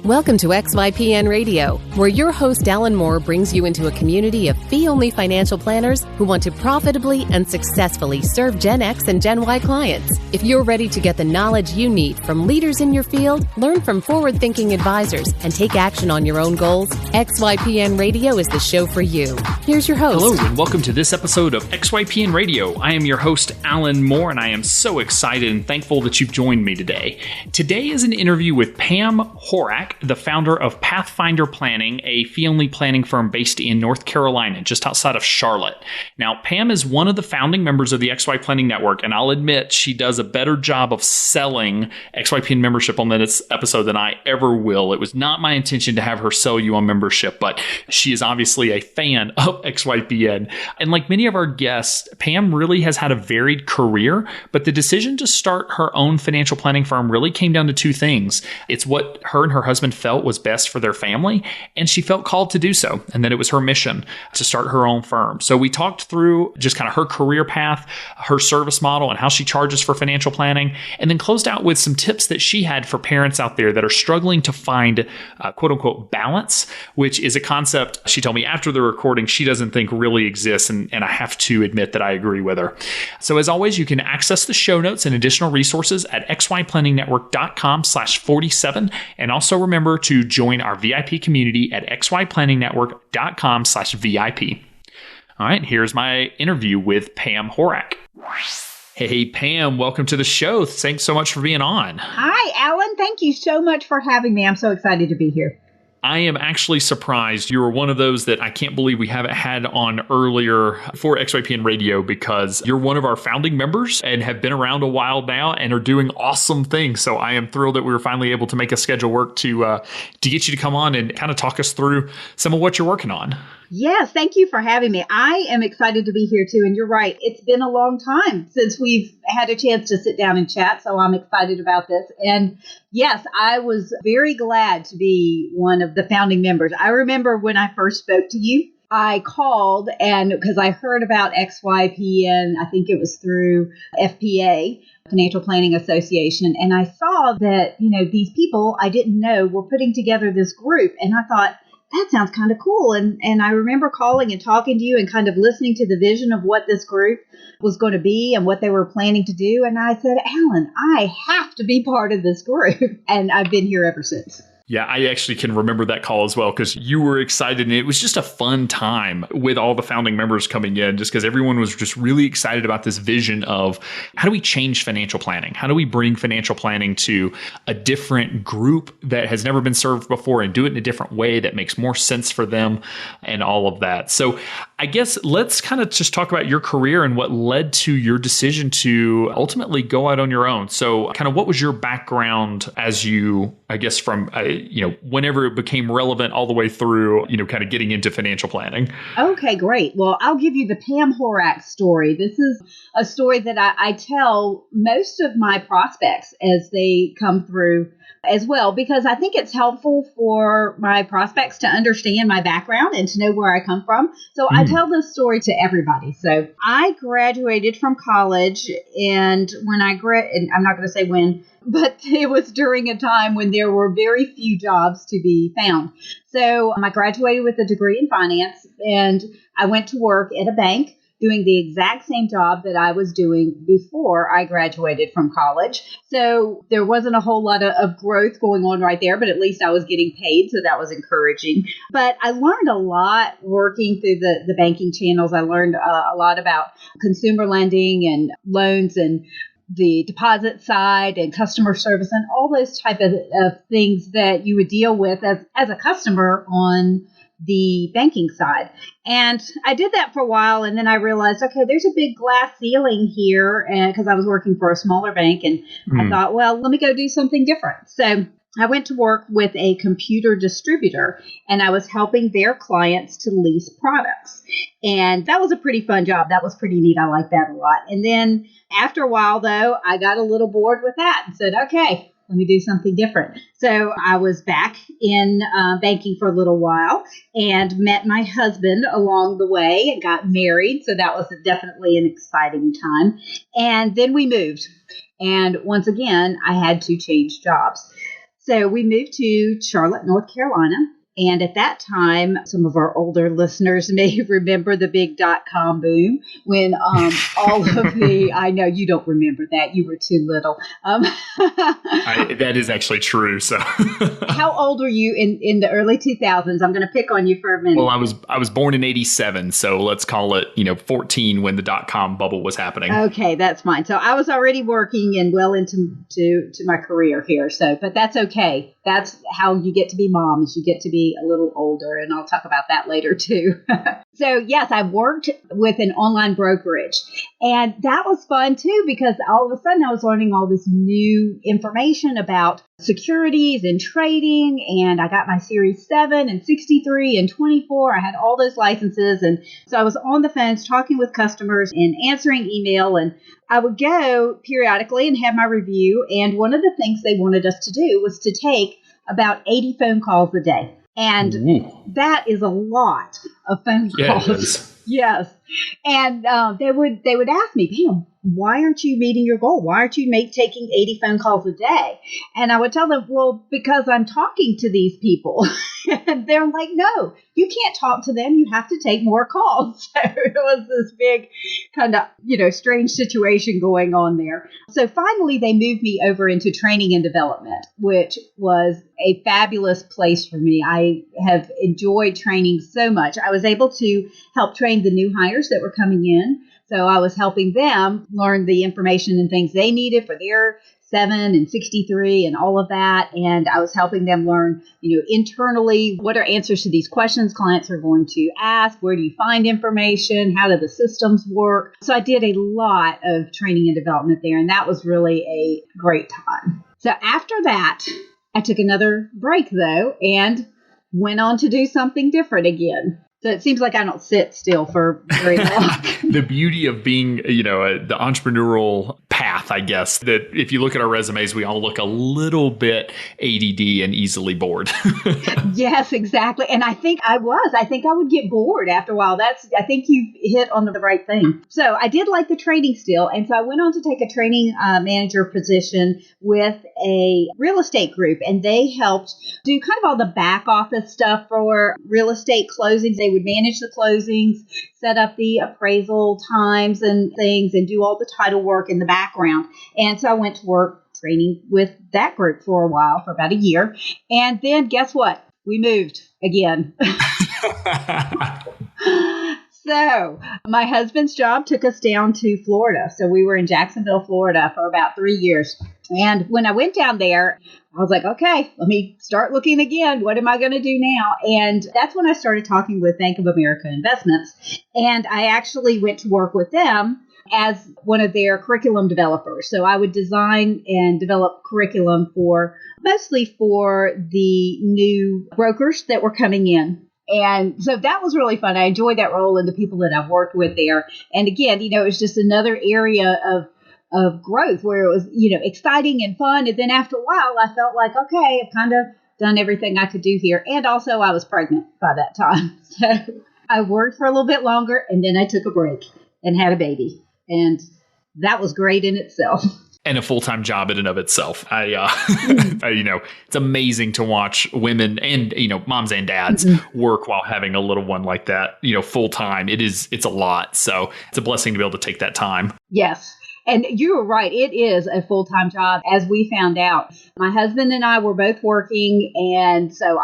Welcome to XYPN Radio, where your host Alan Moore brings you into a community of fee-only financial planners who want to profitably and successfully serve Gen X and Gen Y clients. If you're ready to get the knowledge you need from leaders in your field, learn from forward-thinking advisors, and take action on your own goals, XYPN Radio is the show for you. Here's your host. Hello, and welcome to this episode of XYPN Radio. I am your host, Alan Moore, and I am so excited and thankful that you've joined me today. Today is an interview with Pam Horack, the founder of Pathfinder Planning, a fee-only planning firm based in North Carolina, just outside of Charlotte. Now, Pam is one of the founding members of the XY Planning Network, and I'll admit she does a better job of selling XYPN membership on this episode than I ever will. It was not my intention to have her sell you on membership, but she is obviously a fan of XYPN. And like many of our guests, Pam really has had a varied career, but the decision to start her own financial planning firm really came down to two things. It's what her and her husband felt was best for their family, and she felt called to do so, and that it was her mission to start her own firm. So we talked through just kind of her career path, her service model, and how she charges for financial planning, and then closed out with some tips that she had for parents out there that are struggling to find quote-unquote balance, which is a concept she told me after the recording she doesn't think really exists, and I have to admit that I agree with her. So as always, you can access the show notes and additional resources at xyplanningnetwork.com/47, and also remember to join our VIP community at xyplanningnetwork.com/VIP. All right, here's my interview with Pam Horack. Hey, Pam, welcome to the show. Thanks so much for being on. Hi, Alan. Thank you so much for having me. I'm so excited to be here. I am actually surprised you were one of those that I can't believe we haven't had on earlier for XYPN Radio, because you're one of our founding members and have been around a while now and are doing awesome things. So I am thrilled that we were finally able to make a schedule work to get you to come on and kind of talk us through some of what you're working on. Yes, thank you for having me. I am excited to be here too. And you're right. It's been a long time since we've had a chance to sit down and chat. So I'm excited about this. And yes, I was very glad to be one of the founding members. I remember when I first spoke to you, I called and because I heard about XYPN, I think it was through FPA, Financial Planning Association. And I saw that, these people I didn't know were putting together this group. And I thought, that sounds kind of cool. And I remember calling and talking to you and kind of listening to the vision of what this group was going to be and what they were planning to do. And I said, Alan, I have to be part of this group. And I've been here ever since. Yeah, I actually can remember that call as well, because you were excited, and it was just a fun time with all the founding members coming in, just because everyone was just really excited about this vision of how do we change financial planning? How do we bring financial planning to a different group that has never been served before and do it in a different way that makes more sense for them and all of that. So I guess let's kind of just talk about your career and what led to your decision to ultimately go out on your own. So kind of what was your background as you, I guess, from whenever it became relevant all the way through, kind of getting into financial planning? Okay, great. Well, I'll give you the Pam Horack story. This is a story that I tell most of my prospects as they come through as well, because I think it's helpful for my prospects to understand my background and to know where I come from. So I tell this story to everybody. So I graduated from college, and when and I'm not going to say when, but it was during a time when there were very few jobs to be found. So I graduated with a degree in finance, and I went to work at a bank doing the exact same job that I was doing before I graduated from college. So there wasn't a whole lot of growth going on right there, but at least I was getting paid, so that was encouraging. But I learned a lot working through the banking channels. I learned a lot about consumer lending and loans and the deposit side and customer service and all those type of things that you would deal with as a customer on the banking side. And I did that for a while, and then I realized, okay, there's a big glass ceiling here, and because I was working for a smaller bank, and I thought, well, let me go do something different. So I went to work with a computer distributor, and I was helping their clients to lease products. And that was a pretty fun job. That was pretty neat. I liked that a lot. And then after a while, though, I got a little bored with that and said, okay, let me do something different. So I was back in banking for a little while and met my husband along the way and got married. So that was definitely an exciting time. And then we moved. And once again, I had to change jobs. So we moved to Charlotte, North Carolina. And at that time, some of our older listeners may remember the big .com boom when all of the, I know you don't remember that. You were too little. That is actually true. So how old were you in the early 2000s? I'm going to pick on you for a minute. Well, I was born in 87. So let's call it, 14 when the .com bubble was happening. Okay, that's fine. So I was already working and well into my career here. So, but that's okay. That's how you get to be mom, is you get to be a little older, and I'll talk about that later too. So yes, I worked with an online brokerage, and that was fun too, because all of a sudden I was learning all this new information about securities and trading, and I got my Series 7 and 63 and 24. I had all those licenses, and so I was on the phones talking with customers and answering email, and I would go periodically and have my review, and one of the things they wanted us to do was to take about 80 phone calls a day. And that is a lot of phone calls. Yeah, it is. Yes. And they would ask me, Pam, why aren't you meeting your goal? Why aren't you taking 80 phone calls a day? And I would tell them, well, because I'm talking to these people. And they're like, no, you can't talk to them. You have to take more calls. So it was this big kind of, strange situation going on there. So finally, they moved me over into training and development, which was a fabulous place for me. I have enjoyed training so much. I was able to help train the new hires that were coming in. So I was helping them learn the information and things they needed for their 7 and 63 and all of that. And I was helping them learn, internally, what are answers to these questions clients are going to ask? Where do you find information? How do the systems work? So I did a lot of training and development there, and that was really a great time. So after that, I took another break, though, and went on to do something different again. So it seems like I don't sit still for very long. The beauty of being, the entrepreneurial path, I guess, that if you look at our resumes, we all look a little bit ADD and easily bored. Yes, exactly. And I think I would get bored after a while. I think you've hit on the right thing. So I did like the training still. And so I went on to take a training manager position with a real estate group. And they helped do kind of all the back office stuff for real estate closings. They would manage the closings, set up the appraisal times and things, and do all the title work in the background. And so I went to work training with that group for a while, for about a year. And then guess what? We moved again. So my husband's job took us down to Florida. So we were in Jacksonville, Florida for about 3 years. And when I went down there, I was like, okay, let me start looking again. What am I going to do now? And that's when I started talking with Bank of America Investments. And I actually went to work with them as one of their curriculum developers. So I would design and develop curriculum mostly for the new brokers that were coming in. And so that was really fun. I enjoyed that role and the people that I've worked with there. And again, it was just another area of growth where it was, exciting and fun. And then after a while, I felt like, okay, I've kind of done everything I could do here. And also I was pregnant by that time. So I worked for a little bit longer, and then I took a break and had a baby. And that was great in itself. And a full-time job in and of itself. It's amazing to watch women and, moms and dads work while having a little one like that, full-time. It's a lot. So it's a blessing to be able to take that time. Yes. And you were right. It is a full-time job, as we found out. My husband and I were both working. And so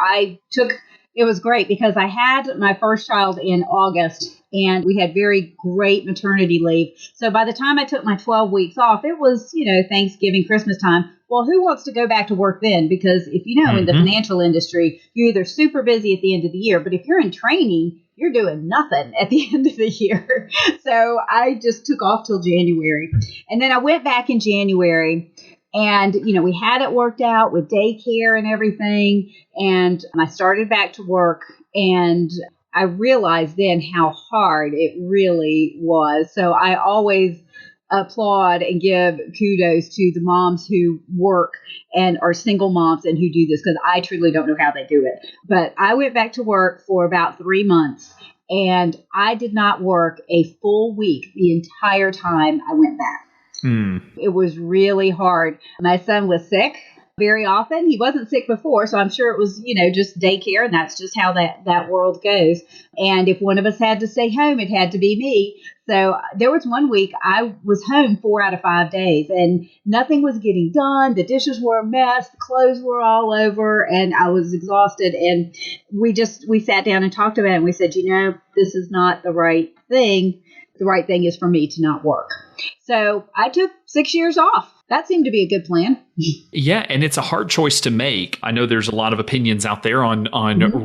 it was great because I had my first child in August, and we had very great maternity leave. So by the time I took my 12 weeks off, it was, Thanksgiving, Christmas time. Well, who wants to go back to work then? Because if in the financial industry, you're either super busy at the end of the year, but if you're in training, you're doing nothing at the end of the year. So I just took off till January. And then I went back in January. And, we had it worked out with daycare and everything. And I started back to work, and I realized then how hard it really was. So I always applaud and give kudos to the moms who work and are single moms and who do this, because I truly don't know how they do it. But I went back to work for about 3 months, and I did not work a full week the entire time I went back. It was really hard. My son was sick, very often. He wasn't sick before, so I'm sure it was, just daycare, and that's just how that world goes. And if one of us had to stay home, it had to be me. So there was one week I was home 4 out of 5 days and nothing was getting done. The dishes were a mess. The clothes were all over and I was exhausted. And we sat down and talked about it. And we said, this is not the right thing. The right thing is for me to not work. So I took 6 years off. That seemed to be a good plan. Yeah, and it's a hard choice to make. I know there's a lot of opinions out there on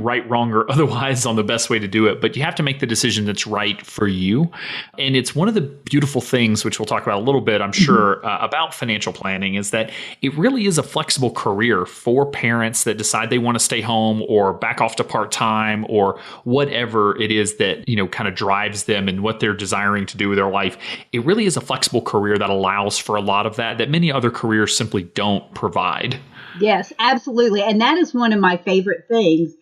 right, wrong, or otherwise on the best way to do it, but you have to make the decision that's right for you. And it's one of the beautiful things, which we'll talk about a little bit, I'm sure, about financial planning, is that it really is a flexible career for parents that decide they want to stay home or back off to part-time or whatever it is that, kind of drives them and what they're desiring to do with their life. It really is a flexible career that allows for a lot of that many other careers simply don't provide. Yes, absolutely. And that is one of my favorite things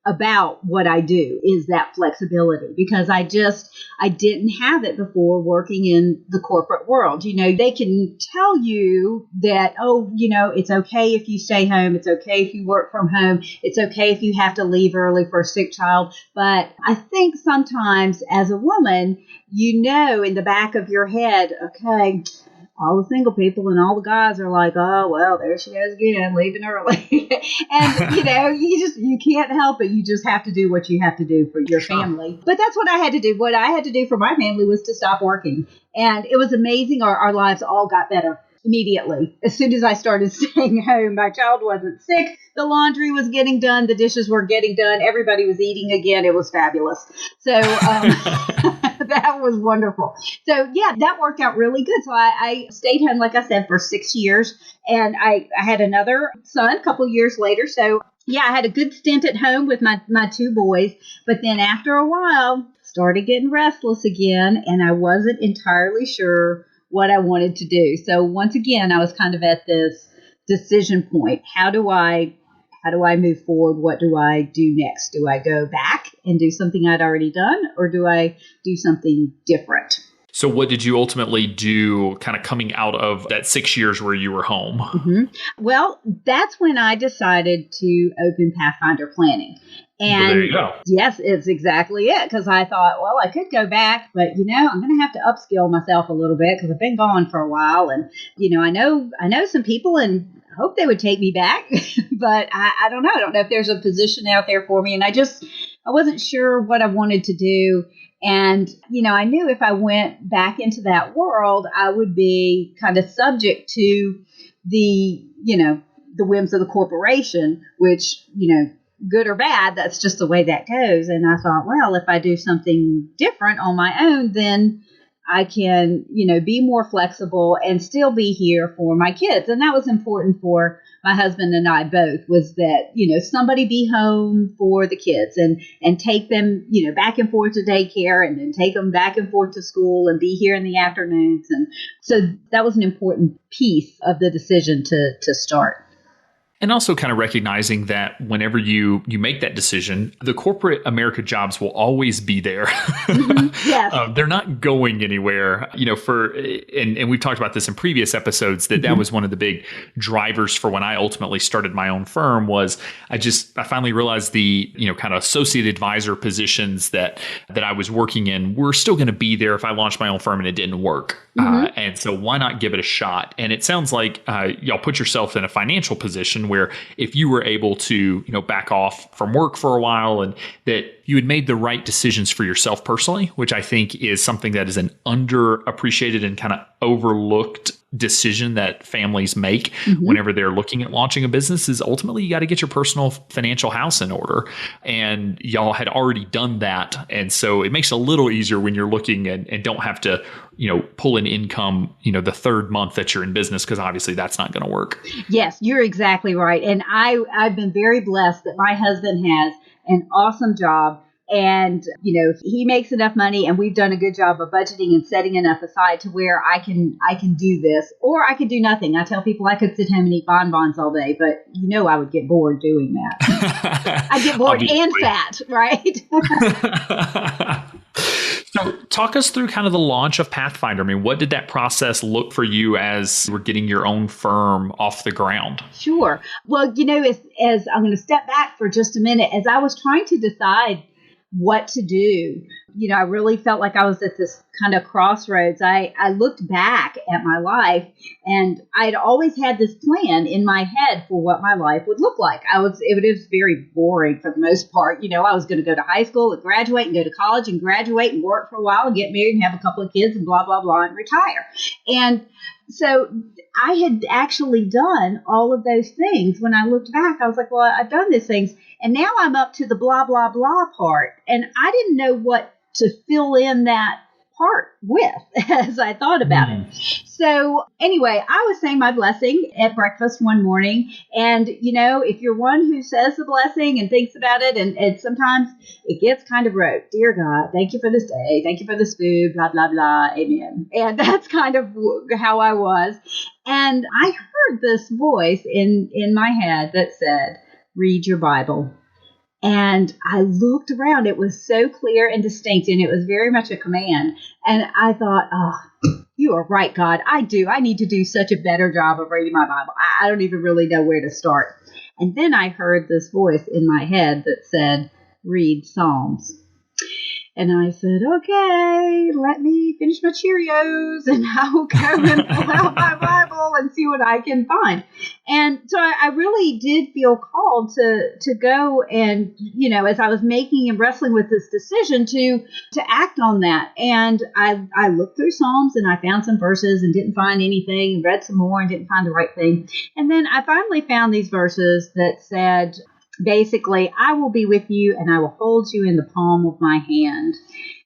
about what I do is that flexibility, because I didn't have it before working in the corporate world. They can tell you that, it's okay if you stay home. It's okay if you work from home. It's okay if you have to leave early for a sick child. But I think sometimes as a woman, in the back of your head, okay, all the single people and all the guys are like, oh, well, there she goes again, leaving early. And, you can't help it. You just have to do what you have to do for your family. But that's what I had to do. What I had to do for my family was to stop working. And it was amazing. Our lives all got better immediately. As soon as I started staying home, my child wasn't sick. The laundry was getting done. The dishes were getting done. Everybody was eating again. It was fabulous. So that was wonderful. So, yeah, that worked out really good. So I stayed home, like I said, for 6 years. And I had another son a couple years later. So, yeah, I had a good stint at home with my 2 boys. But then after a while, started getting restless again. And I wasn't entirely sure what I wanted to do. So once again, I was kind of at this decision point. How do I move forward? What do I do next? Do I go back and do something I'd already done, or do I do something different? So what did you ultimately do kind of coming out of that 6 years where you were home? Mm-hmm. Well, that's when I decided to open Pathfinder Planning. And well, there you go. Yes, it's exactly it. Because I thought, well, I could go back, but, I'm going to have to upskill myself a little bit because I've been gone for a while. And, I know some people and I hope they would take me back, but I don't know. I don't know if there's a position out there for me. And I wasn't sure what I wanted to do. And, I knew if I went back into that world, I would be kind of subject to the whims of the corporation, which, good or bad, that's just the way that goes. And I thought, well, if I do something different on my own, then I can, be more flexible and still be here for my kids. And that was important for my husband and I both, was that, somebody be home for the kids and take them, back and forth to daycare and then take them back and forth to school and be here in the afternoons. And so that was an important piece of the decision to start. And also kind of recognizing that whenever you make that decision, the corporate America jobs will always be there. Mm-hmm. Yes. They're not going anywhere, and we've talked about this in previous episodes, that was one of the big drivers for when I ultimately started my own firm. Was I finally realized the, kind of associate advisor positions that I was working in were still going to be there if I launched my own firm and it didn't work. Mm-hmm. And so why not give it a shot? And it sounds like y'all put yourself in a financial position where if you were able to, back off from work for a while, and that you had made the right decisions for yourself personally, which I think is something that is an underappreciated and kind of overlooked decision that families make whenever they're looking at launching a business, is ultimately you got to get your personal financial house in order. And y'all had already done that. And so it makes it a little easier when you're looking and don't have to, pull an income, the third month that you're in business, because obviously that's not going to work. Yes, you're exactly right. And I've been very blessed that my husband has an awesome job. And, he makes enough money, and we've done a good job of budgeting and setting enough aside to where I can do this, or I could do nothing. I tell people I could sit home and eat bonbons all day, but I would get bored doing that. I'd get bored and fat, right? So talk us through kind of the launch of Pathfinder. I mean, what did that process look for you as you were getting your own firm off the ground? Sure. Well, as I'm going to step back for just a minute, as I was trying to decide what to do, I really felt like I was at this kind of crossroads. I looked back at my life, and I'd always had this plan in my head for what my life would look like. It was very boring for the most part. I was going to go to high school and graduate and go to college and graduate and work for a while and get married and have a couple of kids and blah, blah, blah and retire. And so I had actually done all of those things. When I looked back, I was like, well, I've done these things. And now I'm up to the blah, blah, blah part. And I didn't know what to fill in that part with as I thought about it. So anyway, I was saying my blessing at breakfast one morning. And, if you're one who says the blessing and thinks about it, and sometimes it gets kind of rote. Dear God, thank you for this day. Thank you for this food, blah, blah, blah. Amen. And that's kind of how I was. And I heard this voice in my head that said, read your Bible. And I looked around. It was so clear and distinct, and it was very much a command. And I thought, you are right, God. I do. I need to do such a better job of reading my Bible. I don't even really know where to start. And then I heard this voice in my head that said, read Psalms. And I said, okay, let me finish my Cheerios and I will go and pull out my Bible and see what I can find. And so I really did feel called to go and, as I was making and wrestling with this decision to act on that. And I looked through Psalms and I found some verses and didn't find anything, and read some more and didn't find the right thing. And then I finally found these verses that said, basically, I will be with you and I will hold you in the palm of my hand.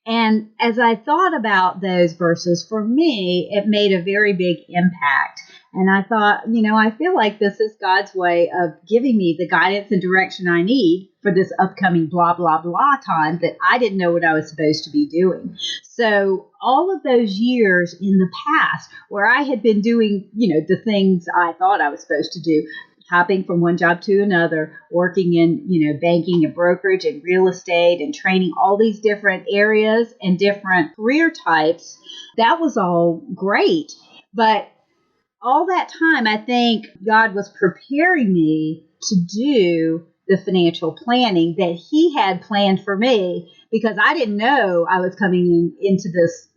And as I thought about those verses, for me, it made a very big impact. And I thought, I feel like this is God's way of giving me the guidance and direction I need for this upcoming blah, blah, blah time that I didn't know what I was supposed to be doing. So all of those years in the past where I had been doing, the things I thought I was supposed to do, hopping from one job to another, working in, banking and brokerage and real estate and training all these different areas and different career types. That was all great. But all that time, I think God was preparing me to do the financial planning that He had planned for me, because I didn't know I was coming into this,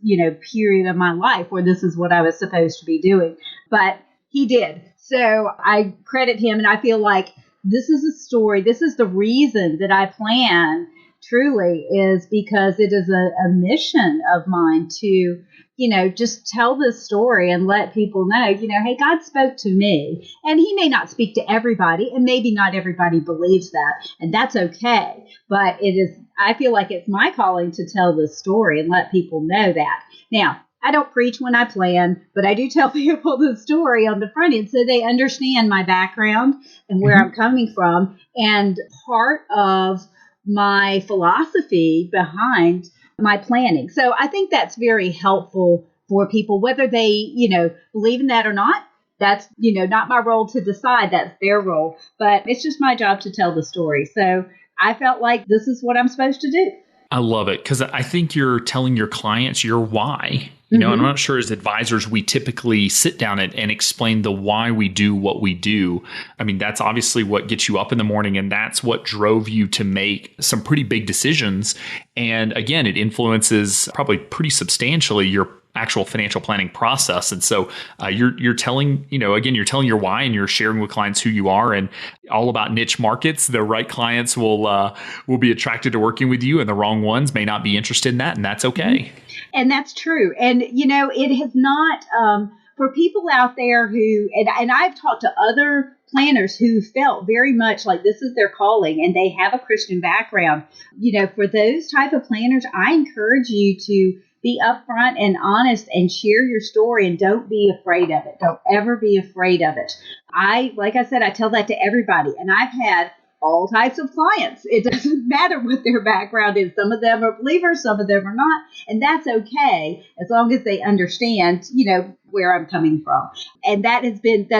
period of my life where this is what I was supposed to be doing. But He did. So I credit Him, and I feel like this is a story. This is the reason that I plan truly, is because it is a mission of mine to, just tell this story and let people know, hey, God spoke to me, and He may not speak to everybody, and maybe not everybody believes that, and that's okay. But I feel like it's my calling to tell this story and let people know that. Now, I don't preach when I plan, but I do tell people the story on the front end so they understand my background and where I'm coming from, and part of my philosophy behind my planning. So I think that's very helpful for people, whether they, believe in that or not. That's, not my role to decide. That's their role. But it's just my job to tell the story. So I felt like this is what I'm supposed to do. I love it, because I think you're telling your clients your why. And I'm not sure as advisors, we typically sit down and explain the why we do what we do. I mean, that's obviously what gets you up in the morning, and that's what drove you to make some pretty big decisions. And again, it influences probably pretty substantially your actual financial planning process. And so you're telling, you're telling your why, and you're sharing with clients who you are, and all about niche markets. The right clients will be attracted to working with you, and the wrong ones may not be interested in that. And that's okay. And that's true. And, it has not, for people out there who, and I've talked to other planners who felt very much like this is their calling and they have a Christian background. For those type of planners, I encourage you to be upfront and honest and share your story, and don't be afraid of it. Don't ever be afraid of it. Like I said, I tell that to everybody, and I've had all types of clients. It doesn't matter what their background is. Some of them are believers, some of them are not, and that's okay as long as they understand, where I'm coming from. And that's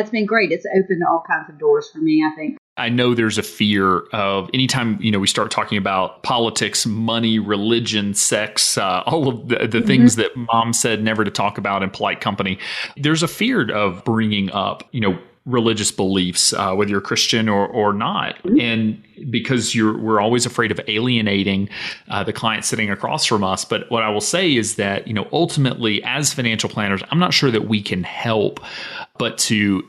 been great. It's opened all kinds of doors for me, I think. I know there's a fear of anytime, we start talking about politics, money, religion, sex, all of the things that mom said never to talk about in polite company. There's a fear of bringing up, religious beliefs, whether you're Christian or not. And because we're always afraid of alienating the client sitting across from us. But what I will say is that, ultimately as financial planners, I'm not sure that we can help but to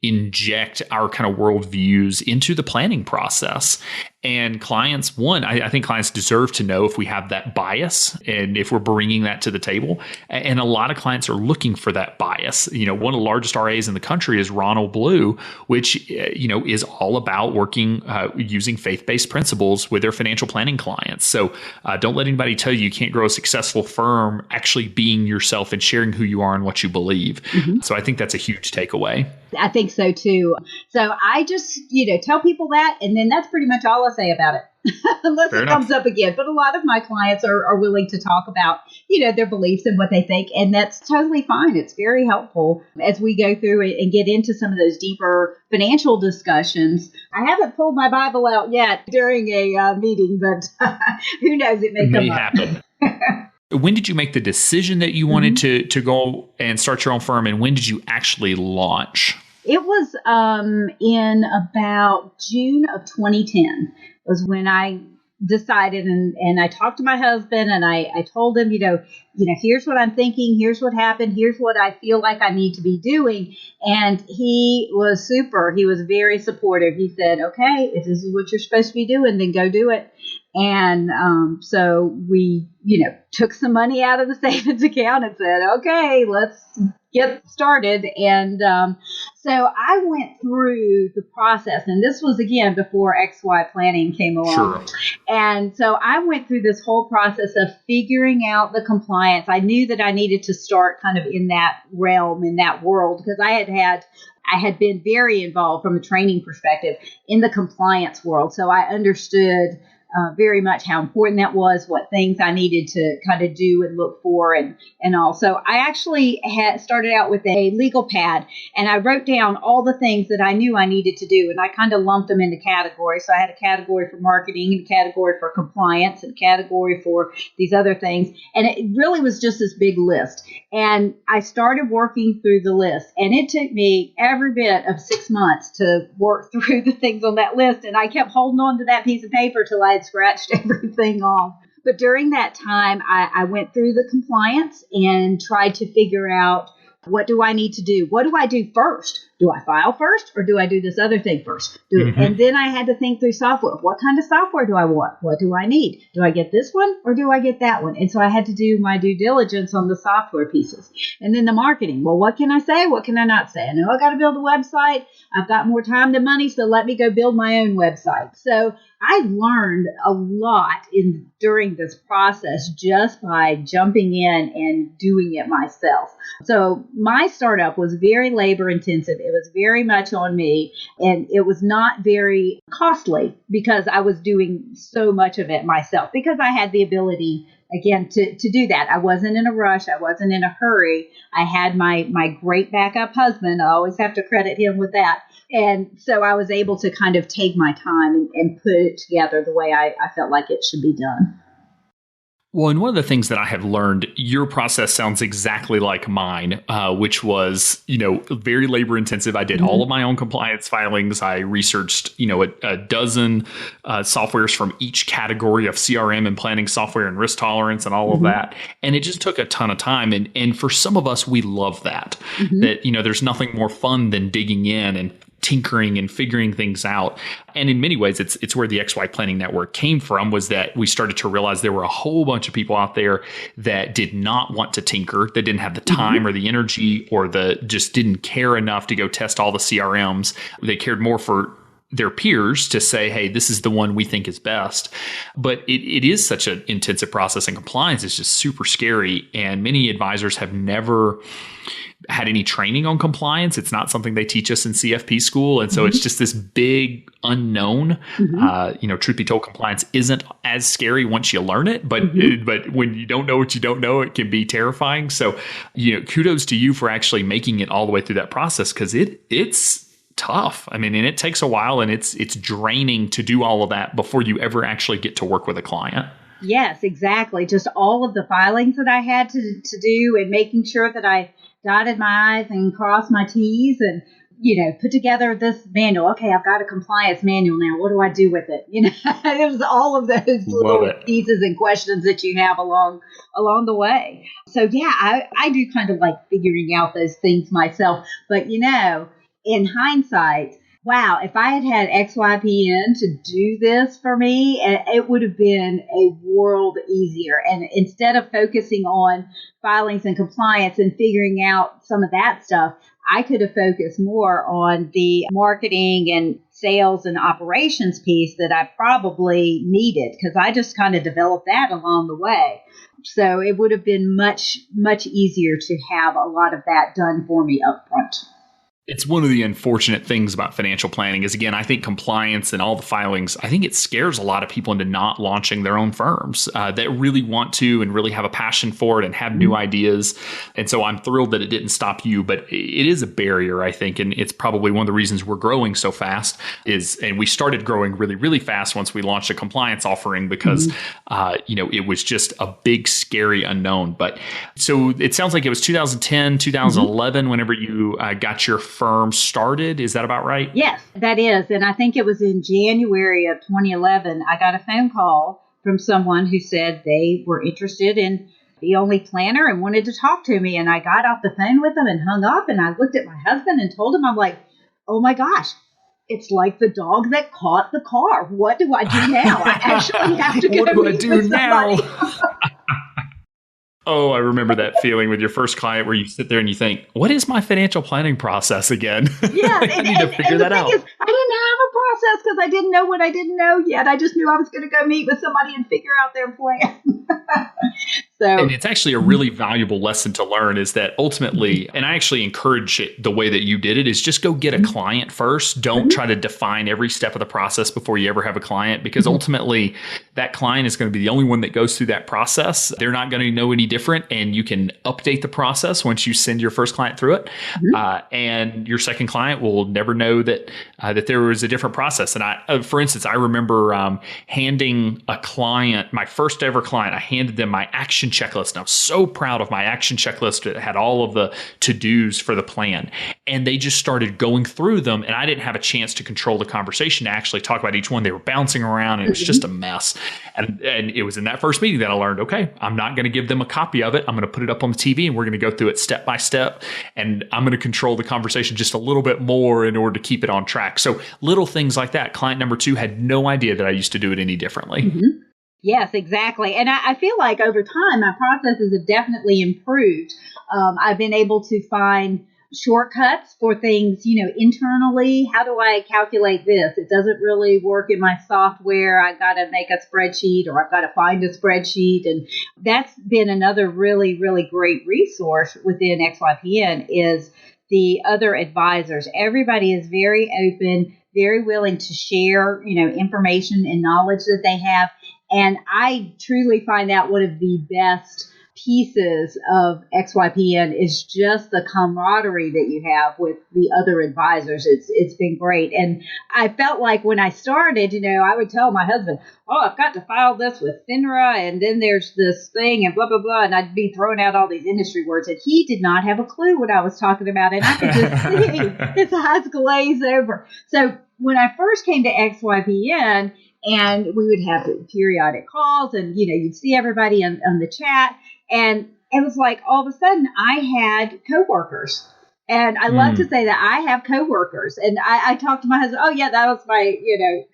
inject our kind of worldviews into the planning process. And clients, I think clients deserve to know if we have that bias and if we're bringing that to the table. And a lot of clients are looking for that bias. One of the largest RAs in the country is Ronald Blue, which, is all about working using faith-based principles with their financial planning clients. So don't let anybody tell you can't grow a successful firm actually being yourself and sharing who you are and what you believe. So I think that's a huge takeaway. I think so too. So I just, tell people that, and then that's pretty much all I say about it, unless Fair enough. Comes up again. But a lot of my clients are willing to talk about, their beliefs and what they think, and that's totally fine. It's very helpful as we go through and get into some of those deeper financial discussions. I haven't pulled my Bible out yet during a meeting, but who knows, it may happen. When did you make the decision that you wanted to go and start your own firm, and when did you actually launch? It was in about June of 2010 was when I decided, and I talked to my husband, and I told him, here's what I'm thinking, here's what happened, here's what I feel like I need to be doing. And he was super. He was very supportive. He said, okay, if this is what you're supposed to be doing, then go do it. And so we, took some money out of the savings account and said, okay, let's get started. And so I went through the process, and this was, again, before XY planning came along. Sure. And so I went through this whole process of figuring out the compliance. I knew that I needed to start kind of in that realm, in that world, because I had been very involved from a training perspective in the compliance world. So I understood very much how important that was, what things I needed to kind of do and look for and all. So I actually had started out with a legal pad, and I wrote down all the things that I knew I needed to do, and I kind of lumped them into categories. So I had a category for marketing, and a category for compliance, and a category for these other things. And it really was just this big list. And I started working through the list, and it took me every bit of 6 months to work through the things on that list. And I kept holding on to that piece of paper till I had scratched everything off. But during that time, I went through the compliance and tried to figure out, what do I need to do? What do I do first? Do I file first, or do I do this other thing first? And then I had to think through software. What kind of software do I want? What do I need? Do I get this one, or do I get that one? And so I had to do my due diligence on the software pieces. And then the marketing. Well, what can I say? What can I not say? I know I got to build a website. I've got more time than money, so let me go build my own website. So I learned a lot during this process just by jumping in and doing it myself. So my startup was very labor intensive. It was very much on me, and it was not very costly because I was doing so much of it myself, because I had the ability, again, to do that. I wasn't in a rush. I wasn't in a hurry. I had my great backup husband. I always have to credit him with that. And so I was able to kind of take my time and put it together the way I felt like it should be done. Well, and one of the things that I have learned, your process sounds exactly like mine, which was, very labor intensive. I did all of my own compliance filings. I researched, a dozen softwares from each category of CRM and planning software and risk tolerance and all of that. And it just took a ton of time. And for some of us, we love that, that, there's nothing more fun than digging in and tinkering and figuring things out. And in many ways, it's where the XY Planning Network came from, was that we started to realize there were a whole bunch of people out there that did not want to tinker, that didn't have the time or the energy, or just didn't care enough to go test all the CRMs. They cared more for their peers to say, hey, this is the one we think is best. But it is such an intensive process, and compliance is just super scary. And many advisors have never had any training on compliance. It's not something they teach us in CFP school. And so it's just this big unknown. Truth be told, compliance isn't as scary once you learn it, but when you don't know what you don't know, it can be terrifying. So, kudos to you for actually making it all the way through that process, because it's tough. I mean, and it takes a while, and it's draining to do all of that before you ever actually get to work with a client. Yes, exactly. Just all of the filings that I had to do, and making sure that I dotted my I's and crossed my T's, and put together this manual. Okay, I've got a compliance manual now. What do I do with it? It was all of those little pieces and questions that you have along the way. So yeah, I do kind of like figuring out those things myself. But in hindsight, wow, if I had XYPN to do this for me, it would have been a world easier. And instead of focusing on filings and compliance and figuring out some of that stuff, I could have focused more on the marketing and sales and operations piece that I probably needed, because I just kind of developed that along the way. So it would have been much, much easier to have a lot of that done for me up front. It's one of the unfortunate things about financial planning is, again, I think compliance and all the filings, I think it scares a lot of people into not launching their own firms that really want to and really have a passion for it and have new ideas. And so I'm thrilled that it didn't stop you, but it is a barrier, I think. And it's probably one of the reasons we're growing so fast and we started growing really, really fast once we launched a compliance offering because, it was just a big, scary unknown. But so it sounds like it was 2010, 2011, whenever you got your firm started. Is that about right? Yes, that is. And I think it was in January of 2011, I got a phone call from someone who said they were interested in the only planner and wanted to talk to me. And I got off the phone with them and hung up, and I looked at my husband and told him, I'm like, oh my gosh, it's like the dog that caught the car. What do I do now? I actually have to go meet with somebody. Oh, I remember that feeling with your first client where you sit there and you think, what is my financial planning process again? Yeah, I need to figure that out. I didn't have a process because I didn't know what I didn't know yet. I just knew I was going to go meet with somebody and figure out their plan. And it's actually a really valuable lesson to learn is that ultimately, and I actually encourage it the way that you did it, is just go get a client first. Don't try to define every step of the process before you ever have a client, because ultimately that client is going to be the only one that goes through that process. They're not going to know any different, and you can update the process once you send your first client through it. And your second client will never know that there was a different process. And for instance, I remember handing a client, my first ever client, I handed them my action checklist. And I was so proud of my action checklist. It had all of the to-dos for the plan. And they just started going through them. And I didn't have a chance to control the conversation to actually talk about each one. They were bouncing around and it was just a mess. And it was in that first meeting that I learned, okay, I'm not going to give them a copy of it. I'm going to put it up on the TV and we're going to go through it step by step. And I'm going to control the conversation just a little bit more in order to keep it on track. So little things like that. Client number 2 had no idea that I used to do it any differently. Yes, exactly. And I feel like over time, my processes have definitely improved. I've been able to find shortcuts for things, internally. How do I calculate this? It doesn't really work in my software. I got to make a spreadsheet, or I've got to find a spreadsheet. And that's been another really, really great resource within XYPN is the other advisors. Everybody is very open, very willing to share, information and knowledge that they have. And I truly find that one of the best pieces of XYPN is just the camaraderie that you have with the other advisors. It's been great. And I felt like when I started, I would tell my husband, oh, I've got to file this with FINRA, and then there's this thing and blah, blah, blah. And I'd be throwing out all these industry words. And he did not have a clue what I was talking about. And I could just see his eyes glaze over. So when I first came to XYPN, and we would have periodic calls, and, you'd see everybody on the chat. And it was like all of a sudden I had coworkers. And I love to say that I have coworkers. And I talked to my husband, oh, yeah, that was my,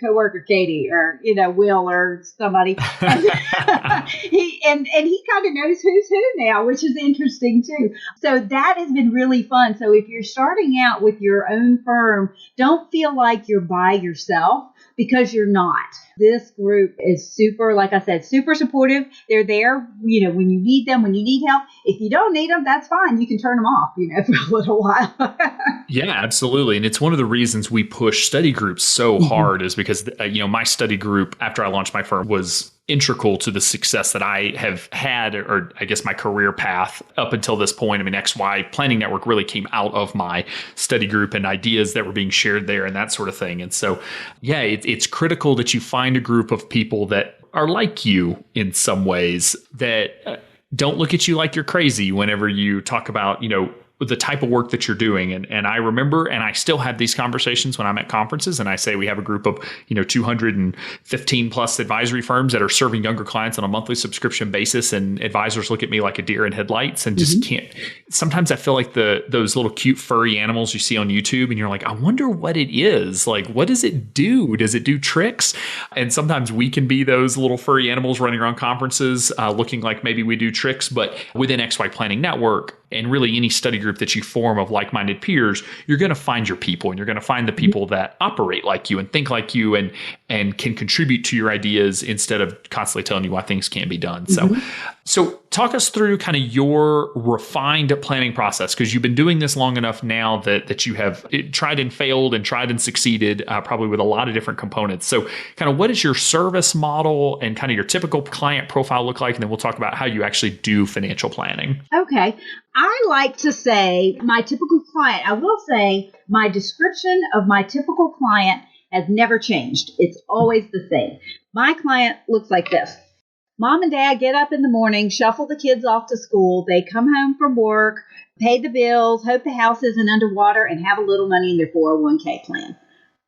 coworker Katie, or, Will, or somebody. And he kind of knows who's who now, which is interesting, too. So that has been really fun. So if you're starting out with your own firm, don't feel like you're by yourself, because you're not. This group is super, like I said, super supportive. They're there, when you need them, when you need help. If you don't need them, that's fine. You can turn them off, for a little while. Yeah, absolutely. And it's one of the reasons we push study groups so hard is because, my study group after I launched my firm was integral to the success that I have had, or I guess my career path up until this point. I mean, XY Planning Network really came out of my study group and ideas that were being shared there and that sort of thing. And so, yeah, it's critical that you find a group of people that are like you in some ways, that don't look at you like you're crazy whenever you talk about, the type of work that you're doing. And I remember, and I still have these conversations when I'm at conferences, and I say we have a group of, 215 plus advisory firms that are serving younger clients on a monthly subscription basis. And advisors look at me like a deer in headlights and just can't. Sometimes I feel like those little cute furry animals you see on YouTube, and you're like, I wonder what it is. Like, what does it do? Does it do tricks? And sometimes we can be those little furry animals running around conferences looking like maybe we do tricks. But within XY Planning Network, and really any study group that you form of like-minded peers, you're going to find your people, and you're going to find the people that operate like you and think like you and can contribute to your ideas instead of constantly telling you why things can't be done. So talk us through kind of your refined planning process, because you've been doing this long enough now that you have tried and failed and tried and succeeded, probably with a lot of different components. So kind of what does your service model and kind of your typical client profile look like? And then we'll talk about how you actually do financial planning. Okay. I like to say my typical client, I will say my description of my typical client has never changed. It's always the same. My client looks like this. Mom and dad get up in the morning, shuffle the kids off to school. They come home from work, pay the bills, hope the house isn't underwater, and have a little money in their 401k plan.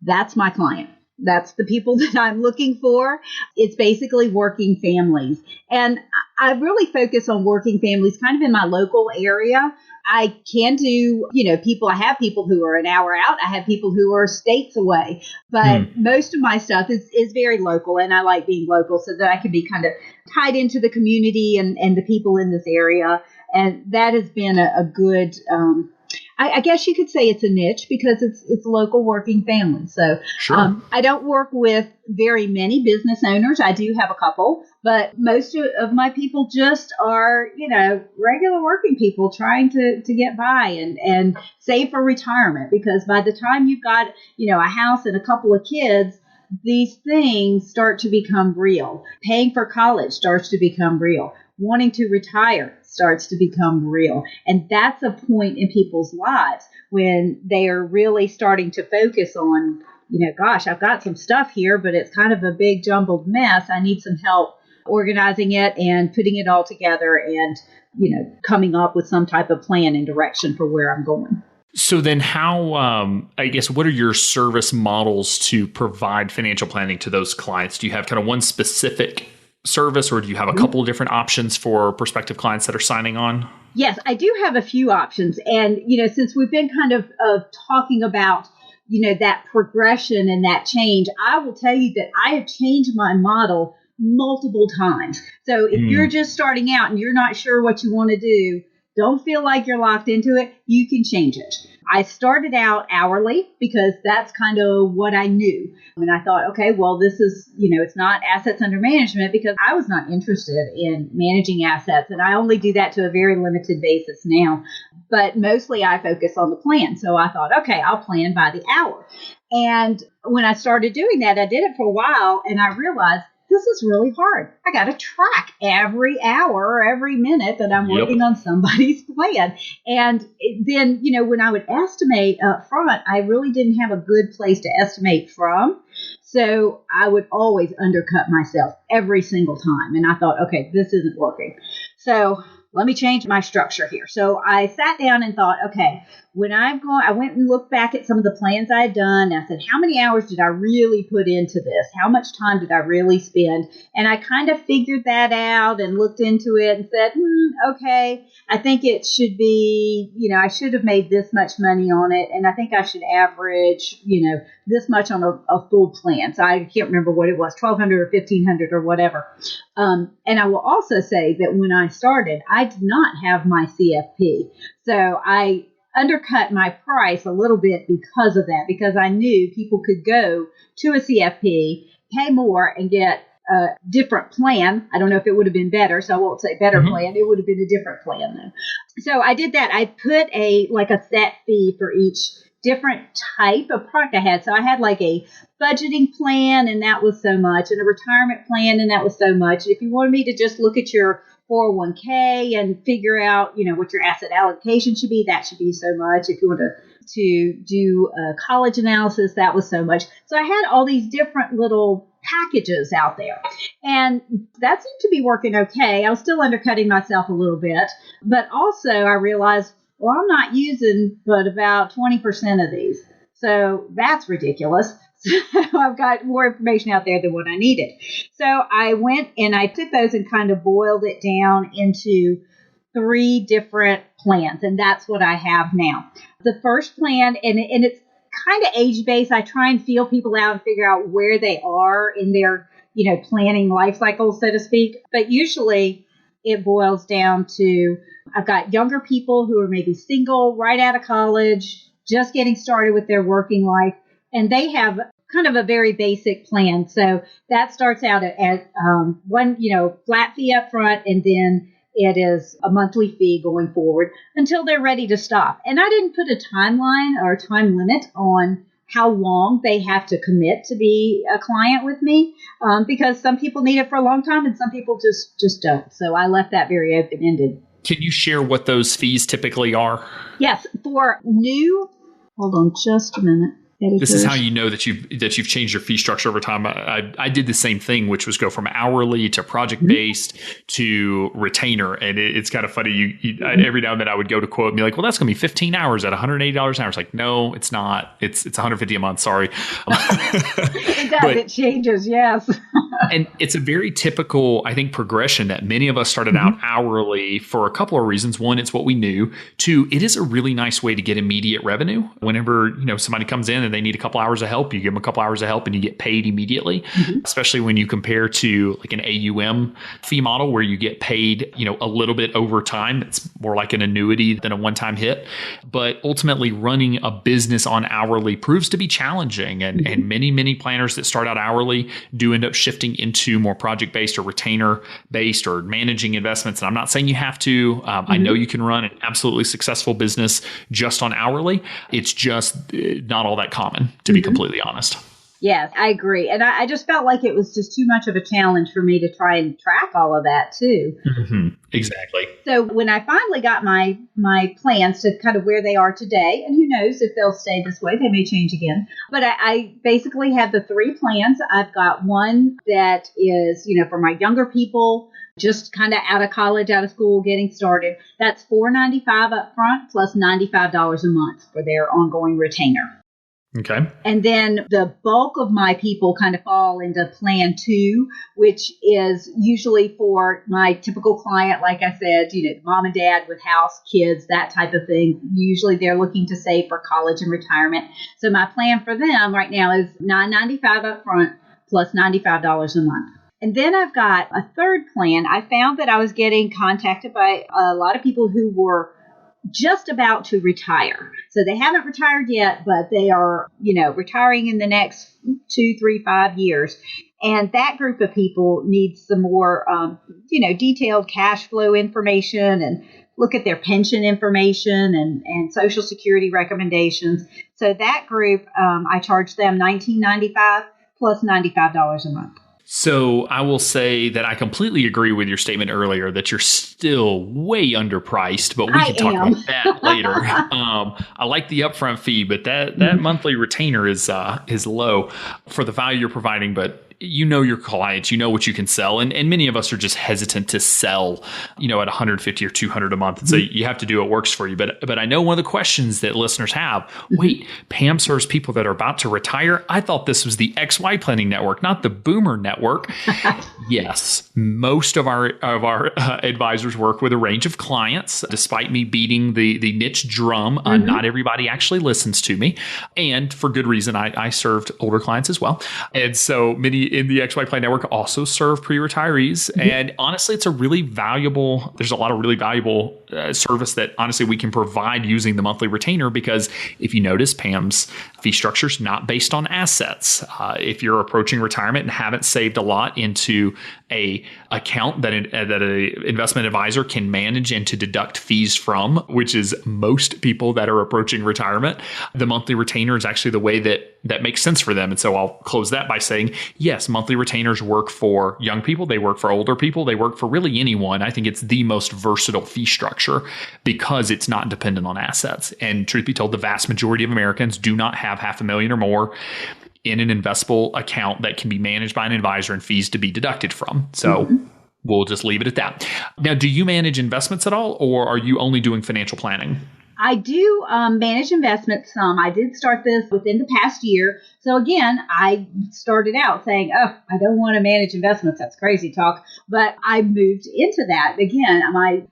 That's my client. That's the people that I'm looking for. It's basically working families. And I really focus on working families kind of in my local area. I can do, I have people who are an hour out. I have people who are states away. But most of my stuff is very local, and I like being local so that I can be kind of tied into the community and the people in this area. And that has been a good I guess you could say it's a niche because it's local working families. So sure. I don't work with very many business owners. I do have a couple, but most of my people just are, regular working people trying to get by and save for retirement. Because by the time you've got, a house and a couple of kids, these things start to become real. Paying for college starts to become real. Wanting to retire starts to become real. And that's a point in people's lives when they are really starting to focus on, gosh, I've got some stuff here, but it's kind of a big jumbled mess. I need some help organizing it and putting it all together and, coming up with some type of plan and direction for where I'm going. So then how, what are your service models to provide financial planning to those clients? Do you have kind of one specific service, or do you have a couple of different options for prospective clients that are signing on? Yes, I do have a few options. And, since we've been kind of talking about, that progression and that change, I will tell you that I have changed my model multiple times. So if you're just starting out and you're not sure what you want to do, don't feel like you're locked into it. You can change it. I started out hourly because that's kind of what I knew. And I thought, okay, well, this is, it's not assets under management because I was not interested in managing assets. And I only do that to a very limited basis now. But mostly I focus on the plan. So I thought, okay, I'll plan by the hour. And when I started doing that, I did it for a while and I realized this is really hard. I got to track every hour or every minute that I'm working on somebody's plan. And then, when I would estimate up front, I really didn't have a good place to estimate from. So I would always undercut myself every single time. And I thought, okay, this isn't working. So let me change my structure here. So I sat down and thought, okay, I went and looked back at some of the plans I had done. I said, how many hours did I really put into this? How much time did I really spend? And I kind of figured that out and looked into it and said, okay, I think it should be, I should have made this much money on it. And I think I should average, this much on a full plan. So I can't remember what it was, $1,200 or $1,500 or whatever. And I will also say that when I started, I did not have my CFP. So I undercut my price a little bit because of that, because I knew people could go to a CFP, pay more, and get a different plan. I don't know if it would have been better, so I won't say better plan. It would have been a different plan, though. So I did that. I put a set fee for each different type of product I had. So I had like a budgeting plan, and that was so much, and a retirement plan, and that was so much. If you wanted me to just look at your 401k and figure out, what your asset allocation should be, that should be so much. If you want to do a college analysis, that was so much. So I had all these different little packages out there, and that seemed to be working okay. I was still undercutting myself a little bit, but also I realized, well, I'm not using but about 20% of these. So that's ridiculous. So I've got more information out there than what I needed. So I went and I took those and kind of boiled it down into 3 different plans, and that's what I have now. The first plan, and it's kind of age-based. I try and feel people out and figure out where they are in their, planning life cycle, so to speak. But usually it boils down to, I've got younger people who are maybe single, right out of college, just getting started with their working life, and they have kind of a very basic plan. So that starts out at one, flat fee up front, and then it is a monthly fee going forward until they're ready to stop. And I didn't put a timeline or a time limit on how long they have to commit to be a client with me, because some people need it for a long time and some people just don't. So I left that very open-ended. Can you share what those fees typically are? Yes, for new, hold on just a minute. This is how you know that you've changed your fee structure over time. I did the same thing, which was go from hourly to project based to retainer, and it's kind of funny. Every now and then I would go to quote and be like, "Well, that's going to be 15 hours at $180 an hour." It's like, no, it's not. It's $150 a month. Sorry. It does. It changes. Yes. And it's a very typical, I think, progression that many of us started out hourly for a couple of reasons. One, it's what we knew. Two, it is a really nice way to get immediate revenue. Whenever somebody comes in and they need a couple hours of help, you give them a couple hours of help and you get paid immediately. Especially when you compare to like an AUM fee model where you get paid, a little bit over time. It's more like an annuity than a one-time hit. But ultimately, running a business on hourly proves to be challenging, and many planners that start out hourly do end up shifting into more project-based or retainer-based or managing investments. And I'm not saying you have to. I know you can run an absolutely successful business just on hourly. It's just not all that common, to be completely honest. Yes, I agree. And I just felt like it was just too much of a challenge for me to try and track all of that too. Exactly. So when I finally got my plans to kind of where they are today, and who knows if they'll stay this way, they may change again. But I basically have the 3 plans. I've got one that is, for my younger people, just kind of out of college, out of school, getting started. That's $495 up front plus $95 a month for their ongoing retainer. Okay. And then the bulk of my people kind of fall into plan 2, which is usually for my typical client, like I said, mom and dad with house, kids, that type of thing. Usually they're looking to save for college and retirement. So my plan for them right now is $995 up front plus $95 a month. And then I've got a third plan. I found that I was getting contacted by a lot of people who were just about to retire. So they haven't retired yet, but they are, retiring in the next 2, 3, 5 years. And that group of people needs some more, detailed cash flow information and look at their pension information and Social Security recommendations. So that group, I charge them $19.95 plus $95 a month. So I will say that I completely agree with your statement earlier that you're still way underpriced, but we can talk about that later. I like the upfront fee, but that monthly retainer is low for the value you're providing, but you know your clients, you know what you can sell. And many of us are just hesitant to sell, at $150 or $200 a month. And so you have to do what works for you. But I know one of the questions that listeners have, wait, Pam serves people that are about to retire. I thought this was the XY Planning Network, not the Boomer Network. Yes, most of our advisors work with a range of clients. Despite me beating the niche drum, not everybody actually listens to me. And for good reason, I served older clients as well. And so many we in the XYPN network also serve pre-retirees. And honestly, there's a lot of really valuable service that honestly we can provide using the monthly retainer, because if you notice, Pam's fee structure is not based on assets. If you're approaching retirement and haven't saved a lot into a account that an investment advisor can manage and to deduct fees from, which is most people that are approaching retirement, the monthly retainer is actually the way that makes sense for them. And so I'll close that by saying, yes, monthly retainers work for young people. They work for older people. They work for really anyone. I think it's the most versatile fee structure because it's not dependent on assets. And truth be told, the vast majority of Americans do not have $500,000 or more in an investable account that can be managed by an advisor and fees to be deducted from. So we'll just leave it at that. Now, do you manage investments at all, or are you only doing financial planning? I do manage investments some. I did start this within the past year. So again, I started out saying, oh, I don't want to manage investments. That's crazy talk. But I moved into that. Again, my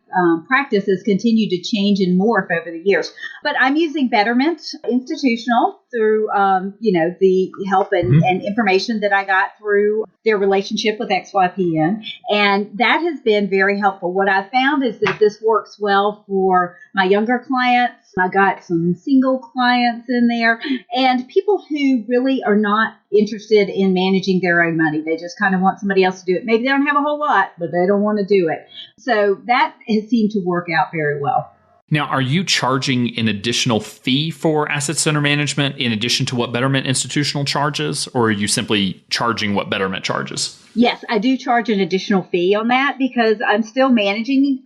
practice has continued to change and morph over the years. But I'm using Betterment Institutional through, the help and information that I got through their relationship with XYPN. And that has been very helpful. What I found is that this works well for my younger clients. I got some single clients in there and people who really are not interested in managing their own money. They just kind of want somebody else to do it. Maybe they don't have a whole lot, but they don't want to do it. So that has seemed to work out very well. Now, are you charging an additional fee for assets under management in addition to what Betterment Institutional charges, or are you simply charging what Betterment charges? Yes, I do charge an additional fee on that because I'm still managing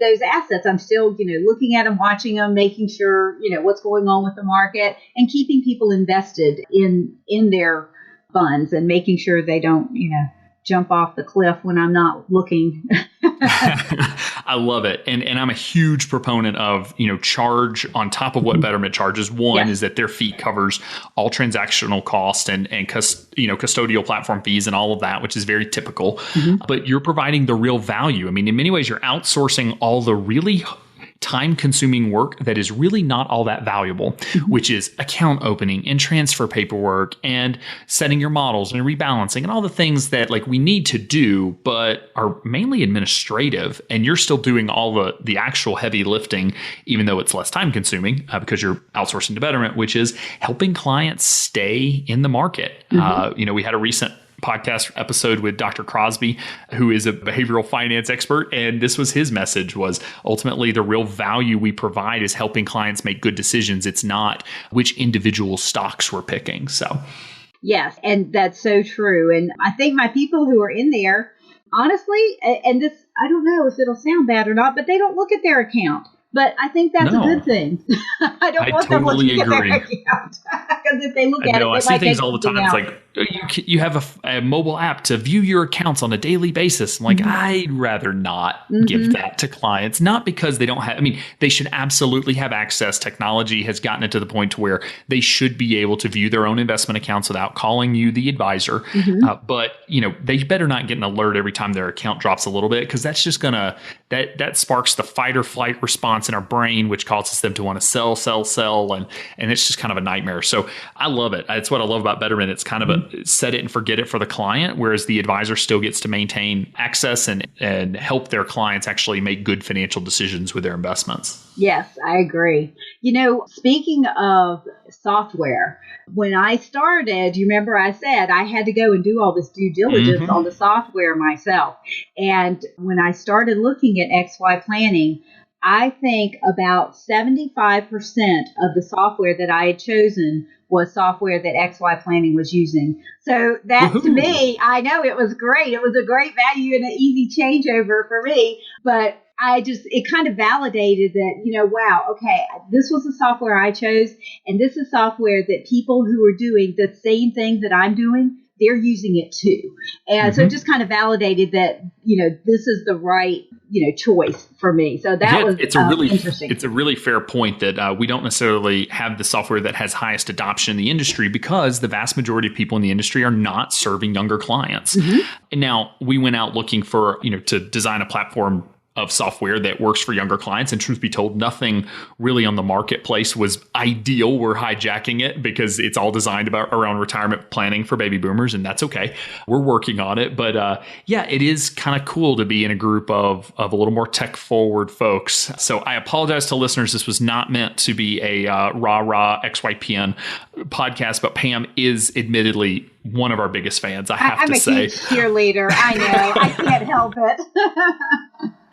those assets. I'm still, looking at them, watching them, making sure, what's going on with the market and keeping people invested in their funds and making sure they don't, jump off the cliff when I'm not looking. I love it. And I'm a huge proponent of, charge on top of what Betterment charges. One is that their fee covers all transactional costs and custodial platform fees and all of that, which is very typical. But you're providing the real value. I mean, in many ways, you're outsourcing all the really time-consuming work that is really not all that valuable, which is account opening and transfer paperwork and setting your models and rebalancing and all the things that we need to do, but are mainly administrative. And you're still doing all the actual heavy lifting, even though it's less time-consuming because you're outsourcing to Betterment, which is helping clients stay in the market. We had a recent podcast episode with Dr. Crosby, who is a behavioral finance expert. And this was his message, was ultimately the real value we provide is helping clients make good decisions. It's not which individual stocks we're picking. So, yes, and that's so true. And I think my people who are in there, honestly, and this, I don't know if it'll sound bad or not, but they don't look at their account. But I think that's a good thing. I don't want them looking at their account. Because if they look at it, I see things all the time. It's like, you have a mobile app to view your accounts on a daily basis. I'm like, I'd rather not give that to clients. Not because they don't have, they should absolutely have access. Technology has gotten it to the point to where they should be able to view their own investment accounts without calling you the advisor. But, they better not get an alert every time their account drops a little bit, because that's just that sparks the fight or flight response in our brain, which causes them to want to sell. And it's just kind of a nightmare. So I love it. That's what I love about Betterment. It's kind of a set it and forget it for the client, whereas the advisor still gets to maintain access and help their clients actually make good financial decisions with their investments. Yes, I agree. Speaking of software, when I started, you remember I said I had to go and do all this due diligence on the software myself. And when I started looking at XY Planning, I think about 75% of the software that I had chosen was software that XY Planning was using. So that to me, I know it was great. It was a great value and an easy changeover for me. But it kind of validated that, wow, okay, this was the software I chose. And this is software that people who are doing the same thing that I'm doing, they're using it too. And so it just kind of validated that, this is the right, choice for me. So that was interesting. It's a really fair point that we don't necessarily have the software that has highest adoption in the industry because the vast majority of people in the industry are not serving younger clients. And now we went out looking for, to design a platform of software that works for younger clients. And truth be told, nothing really on the marketplace was ideal. We're hijacking it because it's all designed around retirement planning for baby boomers, and that's okay. We're working on it. But yeah, it is kind of cool to be in a group of a little more tech forward folks. So I apologize to listeners. This was not meant to be a rah-rah XYPN podcast, but Pam is admittedly one of our biggest fans, I have to say. I'm a huge cheerleader. I know. I can't help it.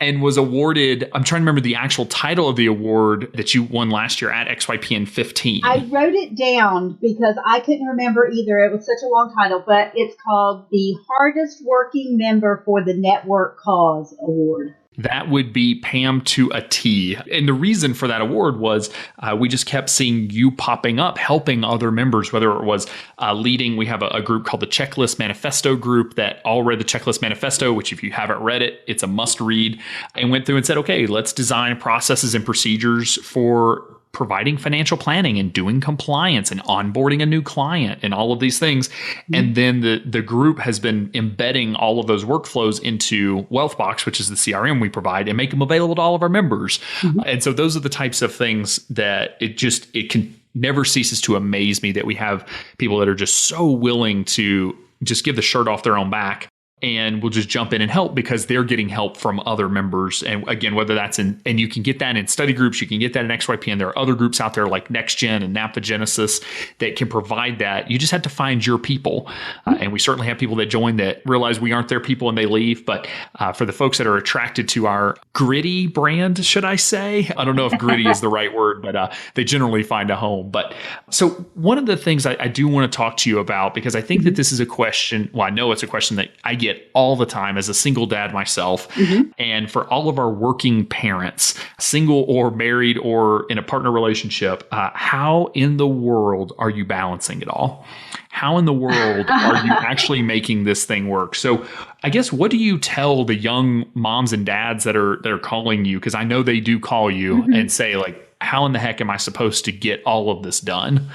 And was awarded, I'm trying to remember the actual title of the award that you won last year at XYPN 15. I wrote it down because I couldn't remember either. It was such a long title, but it's called the Hardest Working Member for the Network Cause Award. That would be Pam to a T. And the reason for that award was we just kept seeing you popping up, helping other members, whether it was leading. We have a group called the Checklist Manifesto group that all read the Checklist Manifesto, which if you haven't read it, it's a must read, and went through and said, okay, let's design processes and procedures for providing financial planning and doing compliance and onboarding a new client and all of these things. Mm-hmm. And then the group has been embedding all of those workflows into Wealthbox, which is the CRM we provide, and make them available to all of our members. Mm-hmm. And so those are the types of things that it can never ceases to amaze me that we have people that are just so willing to just give the shirt off their own back and we'll just jump in and help because they're getting help from other members. And again, whether that's and you can get that in study groups, you can get that in XYPN. There are other groups out there like NextGen and Napagenesis that can provide that. You just have to find your people. And we certainly have people that join that realize we aren't their people and they leave. But for the folks that are attracted to our gritty brand, should I say? I don't know if gritty is the right word, but they generally find a home. But so one of the things I do want to talk to you about, because I think that this is a question, well, I know it's a question that I get all the time as a single dad myself. Mm-hmm. And for all of our working parents, single or married or in a partner relationship, how in the world are you balancing it all? How in the world are you actually making this thing work? So I guess, what do you tell the young moms and dads that are calling you? Because I know they do call you mm-hmm. and say, like, how in the heck am I supposed to get all of this done?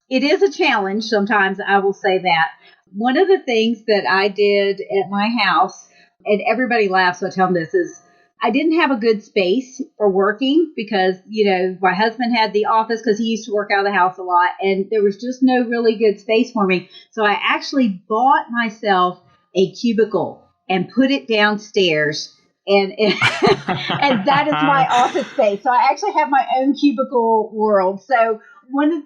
It is a challenge sometimes, I will say that. One of the things that I did at my house, and everybody laughs when I tell them this, is I didn't have a good space for working because, my husband had the office because he used to work out of the house a lot, and there was just no really good space for me. So I actually bought myself a cubicle and put it downstairs, and and that is my office space. So I actually have my own cubicle world. So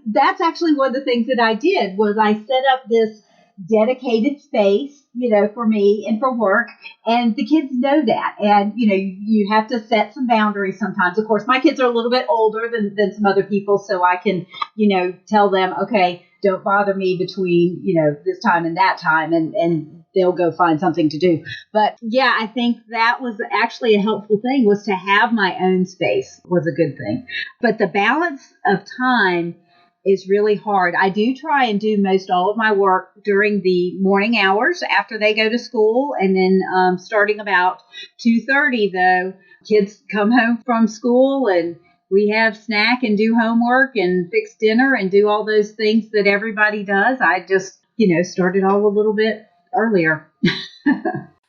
that's actually one of the things that I did was I set up this dedicated space, for me and for work. And the kids know that. And, you have to set some boundaries sometimes. Of course, my kids are a little bit older than some other people. So I can, tell them, okay, don't bother me between, this time and that time. And they'll go find something to do. But yeah, I think that was actually a helpful thing, was to have my own space was a good thing. But the balance of time is really hard. I do try and do most all of my work during the morning hours after they go to school. And then starting about 2:30, though, kids come home from school and we have snack and do homework and fix dinner and do all those things that everybody does. I just, started all a little bit earlier.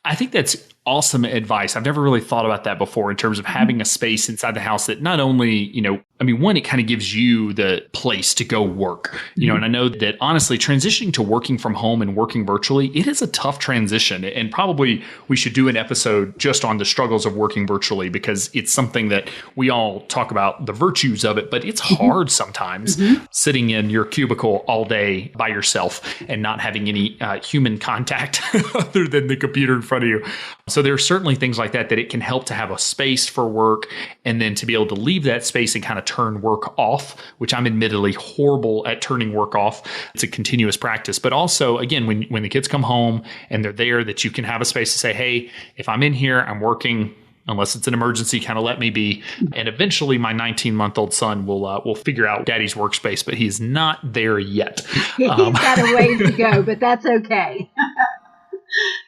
I think that's awesome advice. I've never really thought about that before in terms of having a space inside the house that not only, one, it kind of gives you the place to go work, and I know that honestly, transitioning to working from home and working virtually, it is a tough transition. And probably we should do an episode just on the struggles of working virtually, because it's something that we all talk about the virtues of it, but it's hard sometimes sitting in your cubicle all day by yourself and not having any human contact other than the computer in front of you. So there are certainly things like that it can help to have a space for work, and then to be able to leave that space and kind of turn work off, which I'm admittedly horrible at turning work off. It's a continuous practice. But also, again, when the kids come home and they're there, that you can have a space to say, hey, if I'm in here, I'm working. Unless it's an emergency, kind of let me be. And eventually my 19-month-old son will figure out daddy's workspace, but he's not there yet. He's got a ways to go, but that's okay.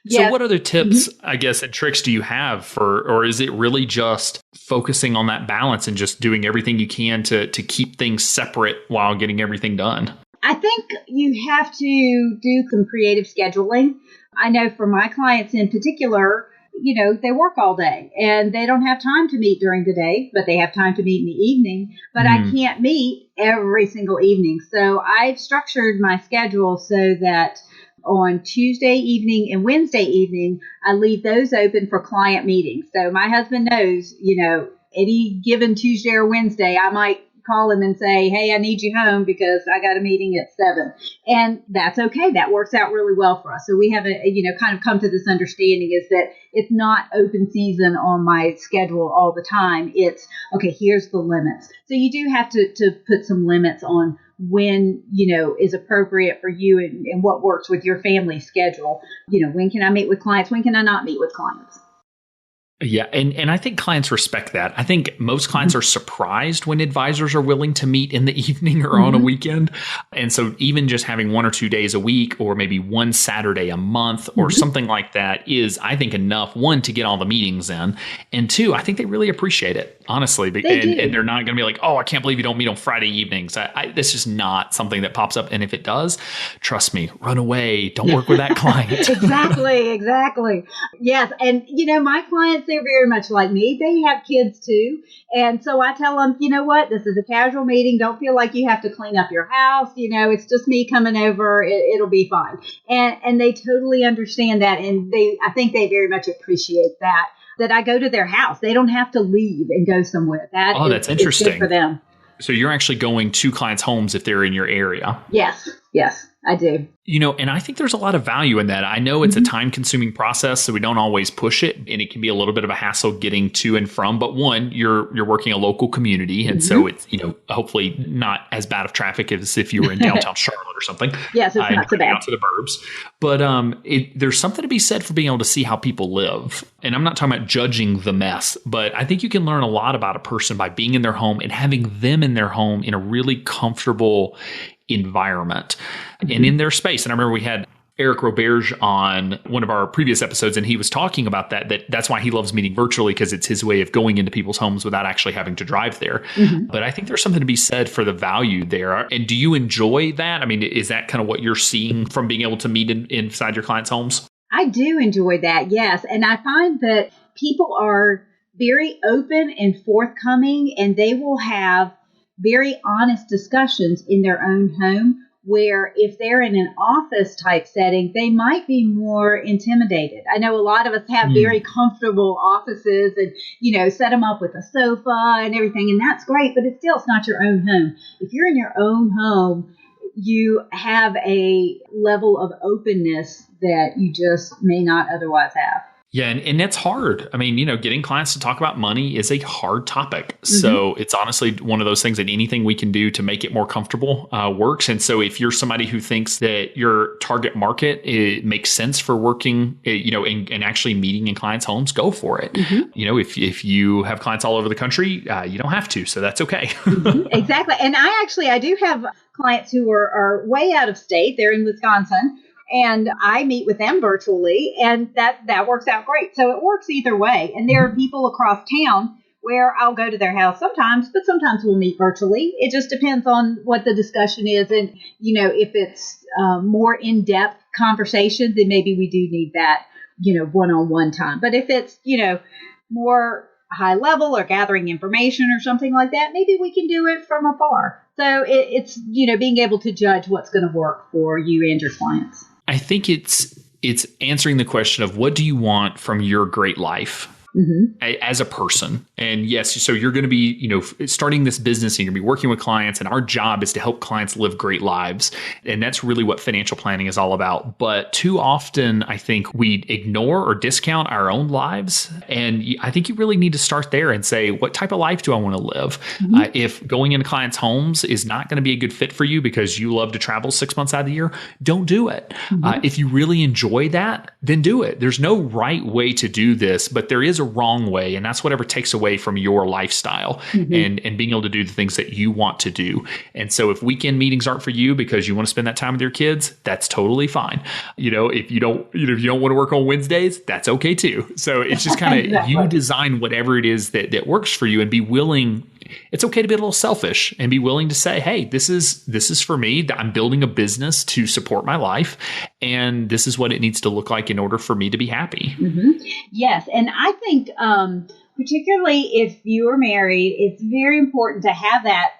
So what other tips, I guess, and tricks do you have or is it really just focusing on that balance and just doing everything you can to keep things separate while getting everything done? I think you have to do some creative scheduling. I know for my clients in particular, they work all day and they don't have time to meet during the day, but they have time to meet in the evening. But I can't meet every single evening. So I've structured my schedule so that on Tuesday evening and Wednesday evening, I leave those open for client meetings. So my husband knows, any given Tuesday or Wednesday, I might call him and say, hey, I need you home because I got a meeting at 7. And that's okay. That works out really well for us. So we have kind of come to this understanding is that it's not open season on my schedule all the time. It's, okay, here's the limits. So you do have to put some limits on when, is appropriate for you and what works with your family schedule. When can I meet with clients? When can I not meet with clients? Yeah. And I think clients respect that. I think most clients are surprised when advisors are willing to meet in the evening or on a weekend. And so even just having 1 or 2 days a week or maybe one Saturday a month or something like that is, I think, enough, one, to get all the meetings in. And two, I think they really appreciate it, honestly. And they're not going to be like, oh, I can't believe you don't meet on Friday evenings. This is not something that pops up. And if it does, trust me, run away. Don't work with that client. Exactly. Yes. And, my clients, they're very much like me. They have kids too. And so I tell them, you know what, this is a casual meeting. Don't feel like you have to clean up your house. It's just me coming over. It'll be fine. And they totally understand that. And I think they very much appreciate that I go to their house. They don't have to leave and go somewhere. That's interesting. Good for them. So you're actually going to clients' homes if they're in your area. Yes, I do. And I think there's a lot of value in that. I know it's a time-consuming process, so we don't always push it, and it can be a little bit of a hassle getting to and from. But one, you're working a local community, and so it's hopefully not as bad of traffic as if you were in downtown Charlotte or something. Yes, it's not so bad. Out to the burbs, but there's something to be said for being able to see how people live. And I'm not talking about judging the mess, but I think you can learn a lot about a person by being in their home and having them in their home in a really comfortable environment and in their space. And I remember we had Eric Roberge on one of our previous episodes, and he was talking about that's why he loves meeting virtually, because it's his way of going into people's homes without actually having to drive there. But I think there's something to be said for the value there. And do you enjoy that? I mean, is that kind of what you're seeing from being able to meet inside your clients' homes? I do enjoy that, yes. And I find that people are very open and forthcoming, and they will have very honest discussions in their own home, where if they're in an office type setting, they might be more intimidated. I know a lot of us have very comfortable offices and, set them up with a sofa and everything, and that's great, but it's not your own home. If you're in your own home, you have a level of openness that you just may not otherwise have. Yeah. And that's hard. I mean, getting clients to talk about money is a hard topic. So it's honestly one of those things that anything we can do to make it more comfortable works. And so if you're somebody who thinks that your target market, it makes sense for working, and actually meeting in clients' homes, go for it. If you have clients all over the country, you don't have to. So that's okay. Exactly. And I do have clients who are way out of state. They're in Wisconsin. And I meet with them virtually, and that works out great. So it works either way. And there are people across town where I'll go to their house sometimes, but sometimes we'll meet virtually. It just depends on what the discussion is. And, if it's more in-depth conversation, then maybe we do need that, one-on-one time. But if it's, more high level or gathering information or something like that, maybe we can do it from afar. So it's, being able to judge what's going to work for you and your clients. I think it's answering the question of what do you want from your great life as a person. And yes, so you're going to be, starting this business and you're going to be working with clients, and our job is to help clients live great lives. And that's really what financial planning is all about. But too often, I think we ignore or discount our own lives. And I think you really need to start there and say, what type of life do I want to live? If going into clients' homes is not going to be a good fit for you because you love to travel 6 months out of the year, don't do it. If you really enjoy that, then do it. There's no right way to do this, but there is a wrong way, and that's whatever takes away from your lifestyle and being able to do the things that you want to do. And so if weekend meetings aren't for you because you want to spend that time with your kids, that's totally fine. If you don't want to work on Wednesdays, that's okay too. So it's just kind of you design whatever it is that works for you, and be willing it's okay to be a little selfish and be willing to say, hey, this is for me. I'm building a business to support my life, and this is what it needs to look like in order for me to be happy. Mm-hmm. Yes. And I think, particularly if you are married, it's very important to have that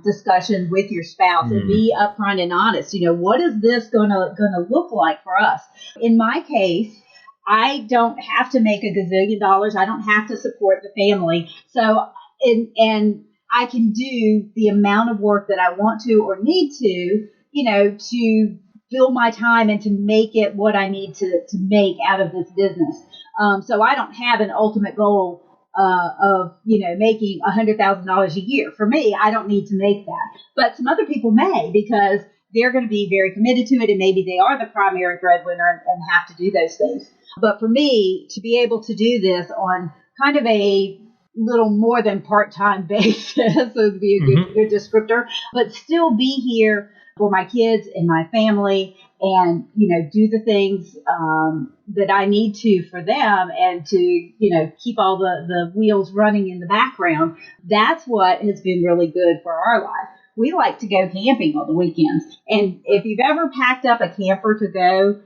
discussion with your spouse and be upfront and honest. What is this gonna look like for us? In my case, I don't have to make $1 gazillion. I don't have to support the family. So, and I can do the amount of work that I want to or need to, to fill my time and to make it what I need to make out of this business. So I don't have an ultimate goal of making $100,000 a year. For me, I don't need to make that. But some other people may, because they're going to be very committed to it, and maybe they are the primary breadwinner and have to do those things. But for me, to be able to do this on kind of a little more than part-time basis would be a good descriptor, but still be here for my kids and my family, and do the things that I need to for them, and to keep all the wheels running in the background. That's what has been really good for our life. We like to go camping on the weekends, and if you've ever packed up a camper to go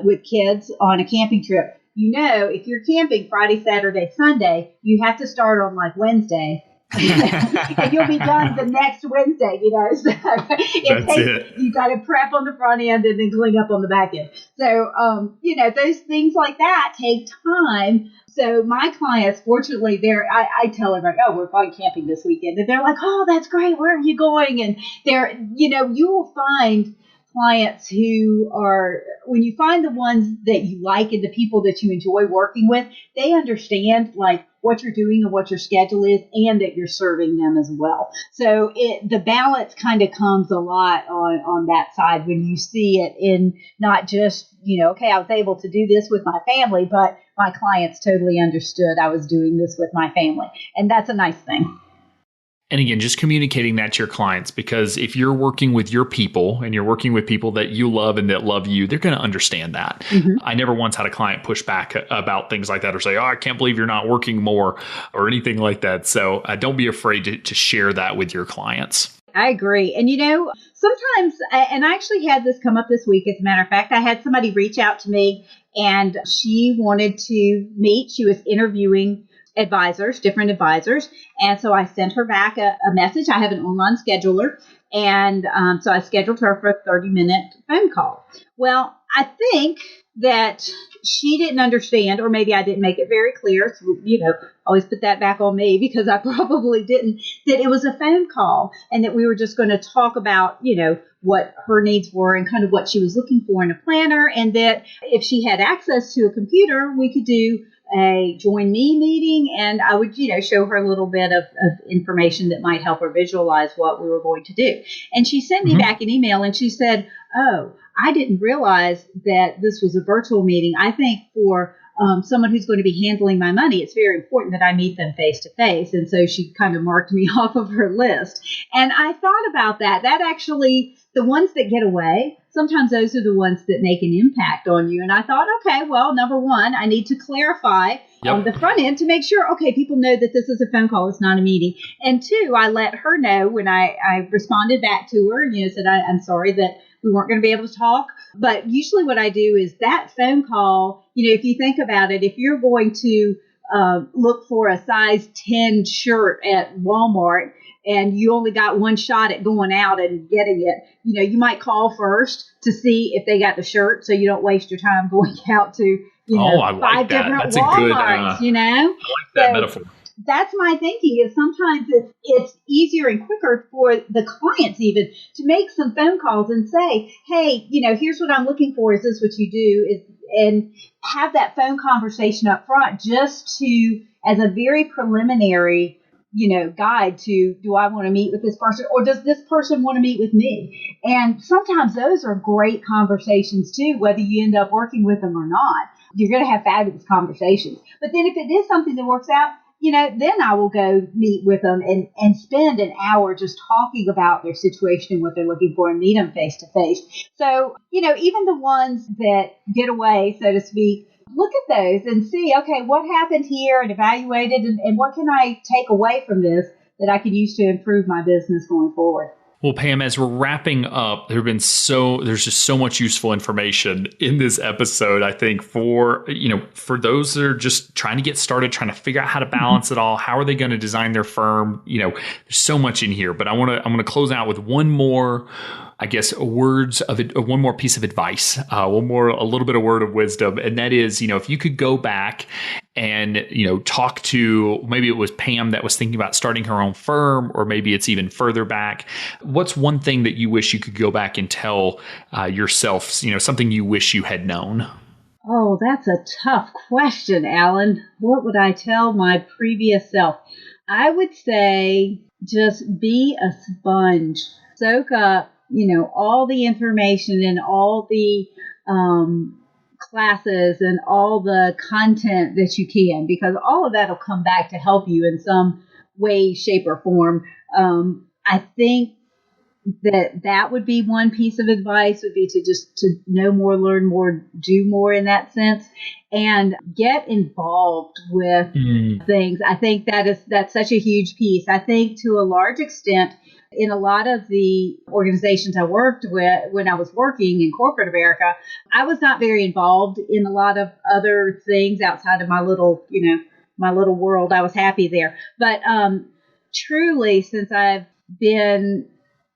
with kids on a camping trip, if you're camping Friday, Saturday, Sunday, you have to start on like Wednesday. And you'll be done the next Wednesday, So you got to prep on the front end and then clean up on the back end. So, those things like that take time. So my clients, fortunately, I tell everybody, oh, we're going camping this weekend. And they're like, oh, that's great. Where are you going? And you will find clients who are, when you find the ones that you like and the people that you enjoy working with, they understand like what you're doing and what your schedule is, and that you're serving them as well. So the balance kind of comes a lot on that side when you see it in not just, okay, I was able to do this with my family, but my clients totally understood I was doing this with my family. And that's a nice thing. And again, just communicating that to your clients, because if you're working with your people and you're working with people that you love and that love you, they're going to understand that. I never once had a client push back about things like that or say, oh, I can't believe you're not working more or anything like that. So don't be afraid to share that with your clients. I agree. And, sometimes, and I actually had this come up this week, as a matter of fact, I had somebody reach out to me and she wanted to meet. She was interviewing different advisors. And so I sent her back a message. I have an online scheduler. And so I scheduled her for a 30-minute phone call. Well, I think that she didn't understand, or maybe I didn't make it very clear. So, always put that back on me, because I probably didn't, that it was a phone call and that we were just going to talk about, what her needs were and kind of what she was looking for in a planner. And that if she had access to a computer, we could do a join me meeting, and I would, show her a little bit of information that might help her visualize what we were going to do. And she sent me back an email and she said, oh, I didn't realize that this was a virtual meeting. I think for someone who's going to be handling my money, it's very important that I meet them face to face. And so she kind of marked me off of her list. And I thought about that. That actually, the ones that get away, sometimes those are the ones that make an impact on you. And I thought, okay, well, number one, I need to clarify on the front end to make sure, okay, people know that this is a phone call, it's not a meeting. And two, I let her know when I responded back to her, said, I'm sorry that we weren't going to be able to talk. But usually what I do is that phone call, if you think about it, if you're going to look for a size 10 shirt at Walmart, and you only got one shot at going out and getting it, you might call first to see if they got the shirt, so you don't waste your time going out to, five different That's Walmarts, a good, I like that metaphor. That's my thinking, is sometimes it's easier and quicker for the clients even to make some phone calls and say, hey, here's what I'm looking for. Is this what you do? And have that phone conversation up front, just to, as a very preliminary guide to, do I want to meet with this person, or does this person want to meet with me? And sometimes those are great conversations too, whether you end up working with them or not. You're going to have fabulous conversations. But then if it is something that works out, then I will go meet with them and spend an hour just talking about their situation and what they're looking for, and meet them face to face. So, even the ones that get away, so to speak, look at those and see, okay, what happened here, and evaluate it, and what can I take away from this that I can use to improve my business going forward. Well, Pam, as we're wrapping up, there's just so much useful information in this episode. I think for those that are just trying to get started, trying to figure out how to balance it all, how are they going to design their firm? There's so much in here, but I'm going to close out with one more, I guess, one more piece of advice, a little bit of word of wisdom. And that is, if you could go back and, talk to, maybe it was Pam that was thinking about starting her own firm, or maybe it's even further back. What's one thing that you wish you could go back and tell yourself, something you wish you had known? Oh, that's a tough question, Alan. What would I tell my previous self? I would say just be a sponge. Soak up, all the information and all the classes and all the content that you can, because all of that will come back to help you in some way, shape, or form. I think that would be one piece of advice, would be to know more, learn more, do more in that sense, and get involved with things. I think that's such a huge piece. I think to a large extent, in a lot of the organizations I worked with when I was working in corporate America, I was not very involved in a lot of other things outside of my little world. I was happy there. But truly, since I've been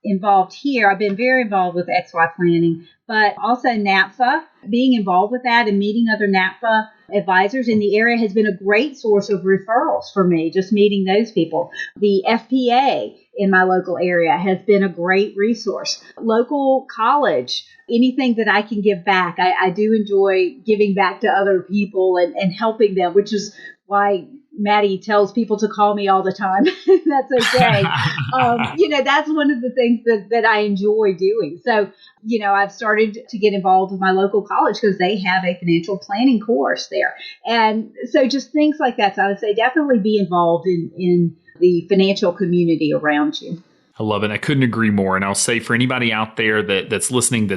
involved here, I've been very involved with XY planning, but also NAPFA. Being involved with that and meeting other NAPFA advisors in the area has been a great source of referrals for me, just meeting those people. The FPA in my local area has been a great resource. Local college, anything that I can give back. I do enjoy giving back to other people and helping them, which is why Maddie tells people to call me all the time. That's okay. That's one of the things that I enjoy doing. So, I've started to get involved with my local college because they have a financial planning course there. And so just things like that. So I would say definitely be involved in the financial community around you. I love it. I couldn't agree more. And I'll say for anybody out there that's listening,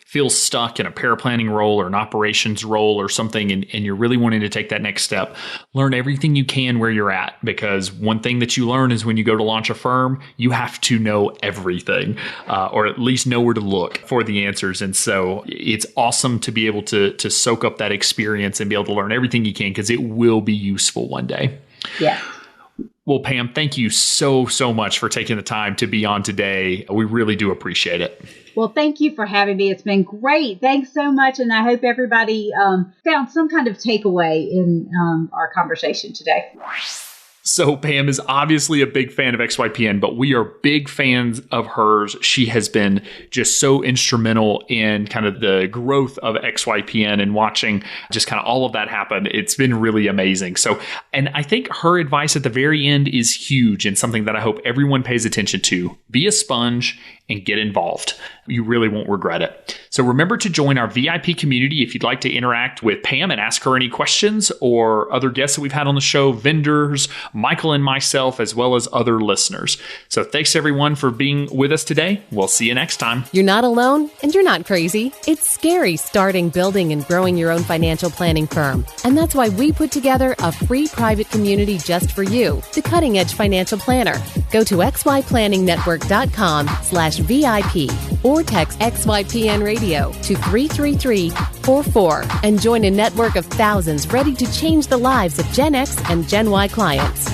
feels stuck in a paraplanning role or an operations role or something, and you're really wanting to take that next step, learn everything you can where you're at. Because one thing that you learn is when you go to launch a firm, you have to know everything, or at least know where to look for the answers. And so it's awesome to be able to soak up that experience and be able to learn everything you can, because it will be useful one day. Yeah. Well, Pam, thank you so much for taking the time to be on today. We really do appreciate it. Well, thank you for having me. It's been great. Thanks so much. And I hope everybody found some kind of takeaway in our conversation today. So Pam is obviously a big fan of XYPN, but we are big fans of hers. She has been just so instrumental in kind of the growth of XYPN and watching just kind of all of that happen. It's been really amazing. So, and I think her advice at the very end is huge and something that I hope everyone pays attention to. Be a sponge and get involved. You really won't regret it. So remember to join our VIP community if you'd like to interact with Pam and ask her any questions, or other guests that we've had on the show, vendors, Michael and myself, as well as other listeners. So thanks everyone for being with us today. We'll see you next time. You're not alone and you're not crazy. It's scary starting, building, and growing your own financial planning firm. And that's why we put together a free private community just for you, the Cutting Edge Financial Planner. Go to xyplanningnetwork.com/VIP or text XYPN Radio to 33344 and join a network of thousands ready to change the lives of Gen X and Gen Y clients.